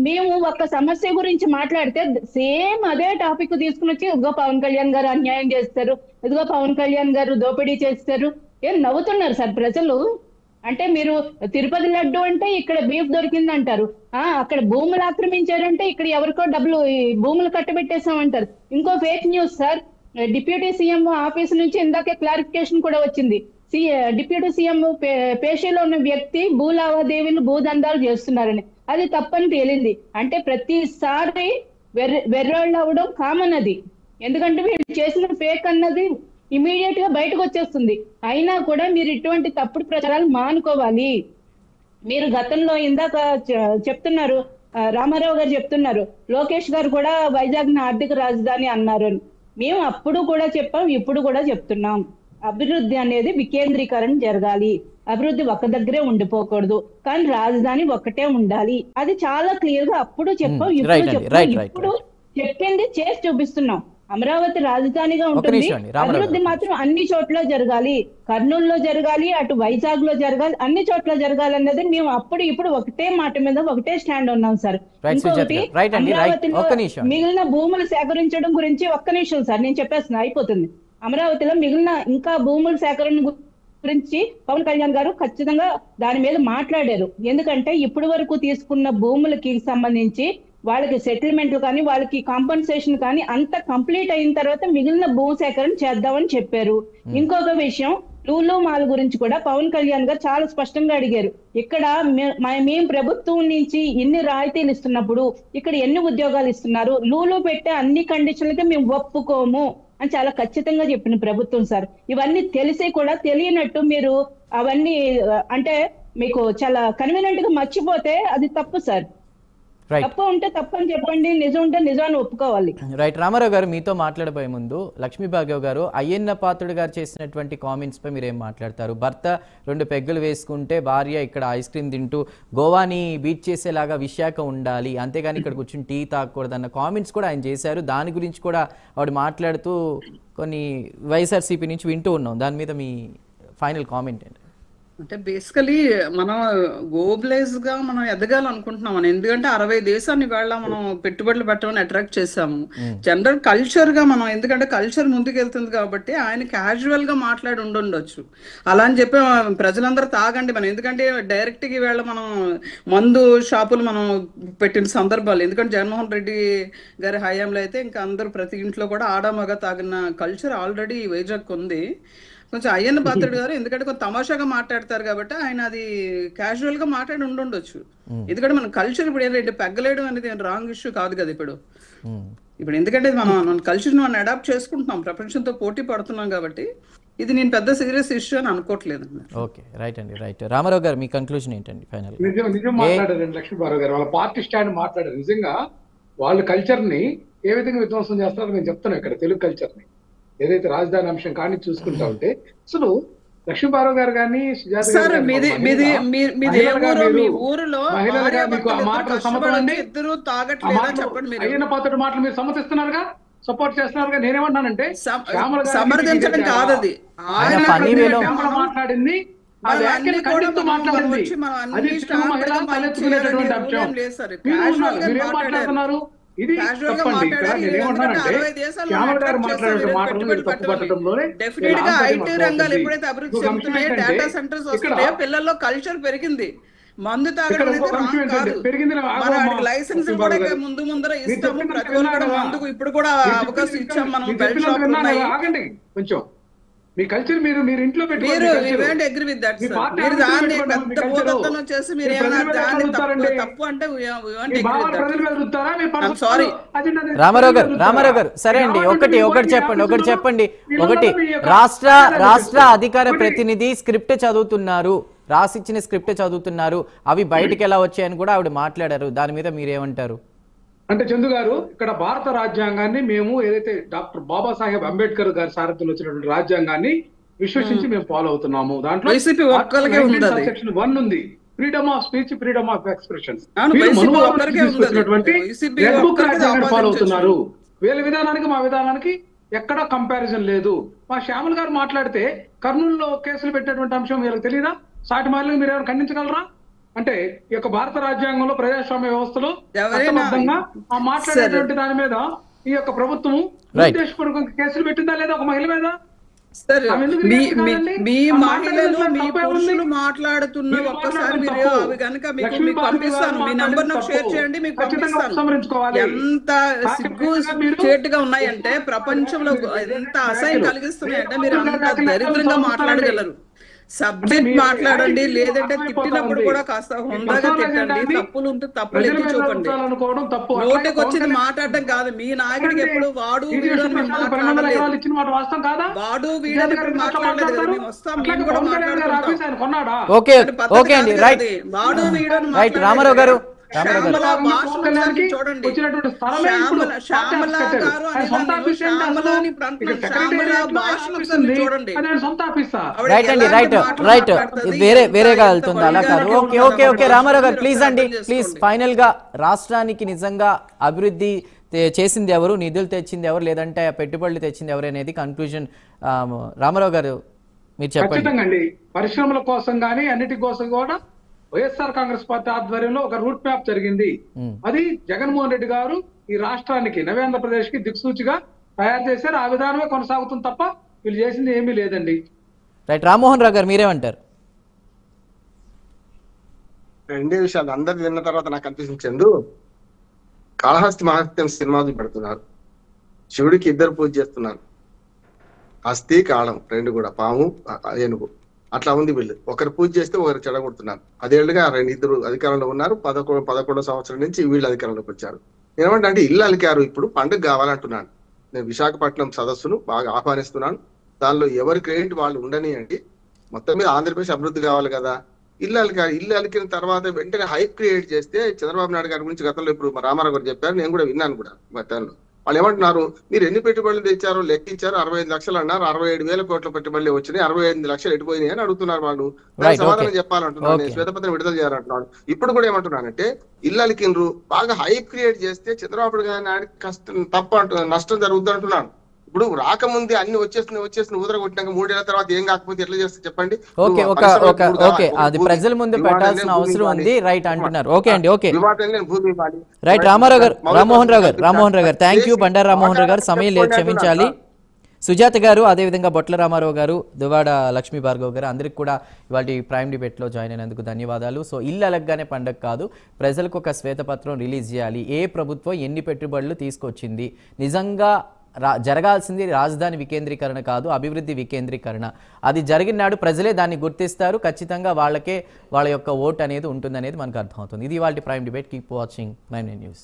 మేము ఒక సమస్య గురించి మాట్లాడితే సేమ్ అదే టాపిక్ తీసుకుని వచ్చి ఇదిగో పవన్ కళ్యాణ్ గారు అన్యాయం చేస్తారు, ఇదిగో పవన్ కళ్యాణ్ గారు దోపిడీ చేస్తారు. ఏం నవ్వుతున్నారు సార్ ప్రజలు? అంటే మీరు తిరుపతి లడ్డు అంటే ఇక్కడ బీఫ్ దొరికింది అంటారు, అక్కడ భూములు ఆక్రమించారంటే ఇక్కడ ఎవరికో డబ్బులు భూములు కట్టబెట్టేసామంటారు. ఇంకో fake news sir, deputy CM office నుంచి ఇందాకే క్లారిఫికేషన్ కూడా వచ్చింది. డిప్యూటీ సీఎం పేషీలో ఉన్న వ్యక్తి భూ లావాదేవీలు, భూదందాలు చేస్తున్నారని. అది తప్పని తేలింది. అంటే ప్రతిసారి వెర్రోళ్ళు అవ్వడం కామన్ అది. ఎందుకంటే వీళ్ళు చేసిన ఫేక్ అన్నది ఇమీడియట్ గా బయటకు వచ్చేస్తుంది. అయినా కూడా మీరు ఇటువంటి తప్పుడు ప్రచారాలు మానుకోవాలి. మీరు గతంలో ఇందాక చెప్తున్నారు, రామారావు గారు చెప్తున్నారు, లోకేష్ గారు కూడా వైజాగ్ ని ఆర్థిక రాజధాని అన్నారు. మేము అప్పుడు కూడా చెప్పాం, ఇప్పుడు కూడా చెప్తున్నాం. అభివృద్ధి అనేది వికేంద్రీకరణ జరగాలి. అభివృద్ధి ఒక్క దగ్గరే ఉండిపోకూడదు, కానీ రాజధాని ఒక్కటే ఉండాలి. అది చాలా క్లియర్ గా అప్పుడు చెప్పాం, ఇప్పుడు చెప్తాం. ఇప్పుడు చెప్పింది చేసి చూపిస్తున్నాం. అమరావతి రాజధానిగా ఉంటుంది, అభివృద్ధి మాత్రం అన్ని చోట్ల జరగాలి. కర్నూలులో జరగాలి, అటు వైజాగ్ లో జరగాలి, అన్ని చోట్ల జరగాలి అన్నది మేము అప్పుడు ఇప్పుడు ఒకటే మాట మీద ఒకటే స్టాండ్ ఉన్నాం సార్. ఇంకొకటి, అమరావతిలో మిగిలిన భూములు సేకరించడం గురించి ఒక్క నిమిషం సార్ నేను చెప్పేస్తున్నా, అయిపోతుంది. అమరావతిలో మిగిలిన ఇంకా భూముల సేకరణ గురించి పవన్ కళ్యాణ్ గారు ఖచ్చితంగా దాని మీద మాట్లాడారు. ఎందుకంటే ఇప్పటి వరకు తీసుకున్న భూములకి సంబంధించి వాళ్ళకి సెటిల్మెంట్లు కానీ వాళ్ళకి కాంపన్సేషన్ కానీ అంత కంప్లీట్ అయిన తర్వాత మిగిలిన భూ సేకరణ చేద్దామని చెప్పారు. ఇంకొక విషయం, లూలు మాల్ గురించి కూడా పవన్ కళ్యాణ్ గారు చాలా స్పష్టంగా అడిగారు. ఇక్కడ మేము ప్రభుత్వం నుంచి ఇన్ని రాయితీలు ఇస్తున్నప్పుడు ఇక్కడ ఎన్ని ఉద్యోగాలు ఇస్తున్నారు, లూలు పెట్టే అన్ని కండిషన్లకి మేము ఒప్పుకోము అని చాలా ఖచ్చితంగా చెప్పిన ప్రభుత్వం సార్. ఇవన్నీ తెలిసి కూడా తెలియనట్టు మీరు అవన్నీ అంటే మీకు చాలా కన్వీనియంట్ గా మర్చిపోతే అది తప్పు సార్. తప్పు ఉంటే తప్పు అని చెప్పండి, నిజం ఉంటే నిజాన్ని ఒప్పుకోవాలి. రైట్. రామారావు గారు, మీతో మాట్లాడబోయే ముందు లక్ష్మీ భార్గవ్ గారు, అయ్యన్న పాత్రుడు గారు చేసినటువంటి కామెంట్స్ పై మీరు ఏం మాట్లాడతారు? భర్త 2 పెగ్గులు వేసుకుంటే భార్య ఇక్కడ ఐస్ క్రీమ్ తింటూ గోవాని బీట్ చేసేలాగా విశాఖ ఉండాలి, అంతేగాని ఇక్కడ కూర్చుని టీ తాగకూడదు అన్న కామెంట్స్ కూడా ఆయన చేశారు. దాని గురించి కూడా ఆవిడ మాట్లాడుతూ కొన్ని వైఎస్ఆర్సీపీ నుంచి వింటూ ఉన్నాం. దాని మీద మీ ఫైనల్ కామెంట్ ఏంటి? అంటే బేసికలీ మనం గ్లోబలైజ్ గా మనం ఎదగాలనుకుంటున్నాం మనం, ఎందుకంటే 60 దేశాన్ని ఇవాళ మనం పెట్టుబడులు పెట్టమని అట్రాక్ట్ చేసాము. జనరల్ కల్చర్ గా మనం, ఎందుకంటే కల్చర్ ముందుకెళ్తుంది కాబట్టి ఆయన క్యాజువల్ గా మాట్లాడి ఉండొచ్చు. అలా అని చెప్పి ప్రజలందరూ తాగండి మనం, ఎందుకంటే డైరెక్ట్ గా ఇవాళ మనం మందు షాపులు మనం పెట్టిన సందర్భాలు, ఎందుకంటే జగన్మోహన్ రెడ్డి గారి హయాంలో అయితే ఇంకా అందరూ ప్రతి ఇంట్లో కూడా ఆడామగా తాగిన కల్చర్ ఆల్రెడీ వైజాగ్ ఉంది. కొంచెం అయ్యన్న పాత్రుడు గారు ఎందుకంటే కొంచెం తమాషాగా మాట్లాడతారు కాబట్టి ఆయన అది క్యాజువల్ గా మాట్లాడి ఉండొచ్చు. ఎందుకంటే మన కల్చర్ ఇప్పుడు ఏంటంటే పెగ్గలేయడం అనేది రాంగ్ ఇష్యూ కాదు కదా ఇప్పుడు ఎందుకంటే మన కల్చర్ మనం అడాప్ట్ చేసుకుంటున్నాం, ప్రపంచంతో పోటీ పడుతున్నాం కాబట్టి ఇది నేను పెద్ద సీరియస్ ఇష్యూ అని అనుకోవట్లేదు. ఓకే, రైట్ అండి, రైట్. రామారావు గారు, మీ కన్క్లూజన్ ఏంటండి ఫైనల్? నిజం మాట్లాడారండి లక్ష్మీభారావు గారు, వాళ్ళ పార్టీ స్టాండ్ మాట్లాడారు. నిజంగా వాళ్ళ కల్చర్ ని ఏ విధంగా విధ్వంసం చేస్తారో నేను చెప్తాను. ఇక్కడ తెలుగు కల్చర్ ని ఏదైతే రాజధాని అంశం కానీ చూసుకుంటా ఉంటే అసలు లక్ష్మీభారావు గారు కానీ అయ్యన్న పాత్రుడు మాటలు మీరు సమ్మతిస్తున్నారుగా, సపోర్ట్ చేస్తున్నారుగా. నేనేమంటానంటే సమర్థించడం కాదు, అది మాట్లాడింది అది మహిళా తలెత్తుకునేటటువంటి అంశం. మీరేం మాట్లాడుతున్నారు? ఇది తప్పండి. ఇక్కడ నేనేమంటానంటే శ్యామల గారు మాట్లాడే మాటలు మీరు తప్పు పట్టడంలోనే పిల్లల్లో కల్చర్ పెరిగింది. మందు తాగడం పెరిగింది. లైసెన్స్ కూడా ముందు ముందర ఇస్తాము, ప్రతి ఒక్కరు కూడా మందుకు ఇప్పుడు కూడా అవకాశం ఇచ్చాం మనం. ఆగండి కొంచెం, మీ కల్చర్ మీరు ఇంట్లో రామారావు గారు సరే అండి, ఒకటి చెప్పండి. రాష్ట్ర అధికార ప్రతినిధి స్క్రిప్ట్ చదువుతున్నారు, రాసిచ్చిన స్క్రిప్ట్ చదువుతున్నారు, అవి బయటకు ఎలా వచ్చాయని కూడా ఆవిడ మాట్లాడారు. దాని మీద మీరేమంటారు? అంటే చందు గారు, ఇక్కడ భారత రాజ్యాంగాన్ని మేము ఏదైతే డాక్టర్ బాబాసాహెబ్ అంబేద్కర్ గారి సారథ్యంలో వచ్చినటువంటి రాజ్యాంగాన్ని విశ్వసించి మేము ఫాలో అవుతున్నాము. దాంట్లో సెక్షన్ 1 ఉంది, freedom of speech, freedom of expression. Red book రాజ్యాంగాన్ని ఫాలో అవుతున్నారు. వీళ్ళ విధానానికి మా విధానానికి ఎక్కడా కంపారిజన్ లేదు. మా శ్యామల గారు మాట్లాడితే కర్నూలులో కేసులు పెట్టినటువంటి అంశం వీళ్ళకి తెలియదా? సాటి మార్లు మీరు ఎవరు ఖండించగలరా? అంటే ఈ యొక్క భారత రాజ్యాంగంలో ప్రజాస్వామ్య వ్యవస్థలో చట్టబద్ధంగా ఆ మాట్లాడేటువంటి దాని మీద ఈ యొక్క ప్రభుత్వం ఉద్దేశపూర్వకంగా కేసులు పెట్టిందా లేదా ఒక మహిళ మీద? మీ మహిళలు మీ పురుషులు మాట్లాడుతున్న ఒక్కసారి మీరు అవి కనుక మీకు పంపిస్తాను, మీ నంబర్ నాకు షేర్ చేయండి, మీకు పంపిస్తాను. ఎంత సిగ్గు చేటుగా ఉన్నాయంటే ప్రపంచంలో ఎంత అసహ్యం కలిగిస్తున్నాయంటే మీరు అంత దరిద్రంగా మాట్లాడగలరు. సబ్జెక్ట్ మాట్లాడండి, లేదంటే తిట్టినప్పుడు కూడా కాస్త హుందాగా తిట్టండి, తప్పులు ఉంటే తప్పులు ఎత్తి చూపండి. నోటికి వచ్చింది మాట్లాడటం కాదు. మీ నాయకుడికి ఎప్పుడు వాడు వీడు అని మేము మాట్లాడలేదు, వాడు వీడని ఇప్పుడు మాట్లాడలేదు కదా, మేము వస్తాం, మేము కూడా మాట్లాడుకుంటాం. వాడు వీడు రామారావు గారు, వేరేగా వెళ్తుంది అలా కాదు. ఓకే రామారావు గారు, ప్లీజ్ ఫైనల్ గా రాష్ట్రానికి నిజంగా అభివృద్ధి చేసింది ఎవరు, నిధులు తెచ్చింది ఎవరు, లేదంటే పెట్టుబడులు తెచ్చింది ఎవరు అనేది కన్క్లూజన్ రామారావు గారు మీరు చెప్పండి. పరిశ్రమల కోసం కానీ అన్నిటి కోసం కూడా వైఎస్ఆర్ కాంగ్రెస్ పార్టీ ఆధ్వర్యంలో ఒక రూట్ మ్యాప్ జరిగింది. అది జగన్మోహన్ రెడ్డి గారు ఈ రాష్ట్రానికి నవ్యాంధ్రప్రదేశ్ కి దిక్సూచిగా తయారు చేశారు. ఆ విధానమే కొనసాగుతుంది తప్ప వీళ్ళు చేసింది ఏమీ లేదండి. రైట్. రామ్మోహన్ రావు గారు మీరేమంటారు? రెండే విషయాలు అందరు విన్న తర్వాత నాకు అనిపించింది. కాళహస్తి మహాత్యం సినిమా పెడుతున్నారు, శివుడికి 2 పూజ చేస్తున్నారు. అస్థి కాళం రెండు కూడా, పాము ఏనుగు అట్లా ఉంది వీళ్ళు. ఒకరు పూజ చేస్తే ఒకరు చెడగొడుతున్నారు. 10 ఏళ్లుగా ఇద్దరు అధికారంలో ఉన్నారు. 11వ సంవత్సరం నుంచి వీళ్ళు అధికారంలోకి వచ్చారు. ఏమంటే ఇల్లు అలికారు, ఇప్పుడు పండుగ కావాలంటున్నాను. నేను విశాఖపట్నం సదస్సును బాగా ఆహ్వానిస్తున్నాను. దానిలో ఎవరికి ఏంటి వాళ్ళు ఉండనియండి. మొత్తం మీద ఆంధ్రప్రదేశ్ అభివృద్ధి కావాలి కదా. ఇల్లు అలికిన తర్వాత వెంటనే హైప్ క్రియేట్ చేస్తే చంద్రబాబు నాయుడు గారి గురించి గతంలో ఇప్పుడు రామారావు గారు చెప్పారు, నేను కూడా విన్నాను కూడా గతంలో. వాళ్ళు ఏమంటున్నారు, మీరు ఎన్ని పెట్టుబడులు తెచ్చారో లెక్కించారు, 65 లక్షలు అన్నారు, 67,000 కోట్ల పెట్టుబడులు వచ్చినాయి, 68 లక్షలు ఎటుపోయినాయి అని అడుగుతున్నారు వాళ్ళు. సమాధానం చెప్పాలంటున్నాను, నేను శ్వేతపత్రం విడుదల చేయాలంటున్నాను. ఇప్పుడు కూడా ఏమంటున్నానంటే ఇల్లు అలికినరు, బాగా హైప్ క్రియేట్ చేస్తే చంద్రబాబు నాయుడు కష్టం తప్ప నష్టం జరుగుతుంది అంటున్నాను. ఇప్పుడు రాకముందే అన్ని వచ్చేసిన ఊదర కొట్టినాక 3 ఏళ్ల తర్వాత ఏం కాకపోతే ఎట్లా చేస్తే చెప్పండి. ఓకే అది ప్రజల ముందు పెట్టాల్సిన అవసరం ఉంది, రైట్ అంటున్నారు. ఓకే అండి, ఓకే భూమి ఇవ్వాలి, రైట్. రామ్మోహన్ రావు గారు థ్యాంక్ యూ. బండారు రామ్మోహన్ రావు గారు, సమయం లేదు క్షమించాలి. సుజాత గారు, అదేవిధంగా బొట్ల రామారావు గారు, దువ్వాడ లక్ష్మీ భార్గవ్ గారు, అందరికి కూడా ఇవాళ ప్రైమ్ డిబేట్లో జాయిన్ అయినందుకు ధన్యవాదాలు. సో ఇల్లు అలగ్గానే పండగ కాదు, ప్రజలకు ఒక శ్వేతపత్రం రిలీజ్ చేయాలి. ఏ ప్రభుత్వం ఎన్ని పెట్టుబడులు తీసుకొచ్చింది, నిజంగా జరగాల్సింది రాజధాని వికేంద్రీకరణ కాదు, అభివృద్ధి వికేంద్రీకరణ. అది జరిగిన నాడు ప్రజలే దాన్ని గుర్తిస్తారు, ఖచ్చితంగా వాళ్ళ యొక్క ఓటు అనేది ఉంటుందనేది మనకు అర్థమవుతుంది. ఇది ఇవాళ prime debate. Keep watching 9 news.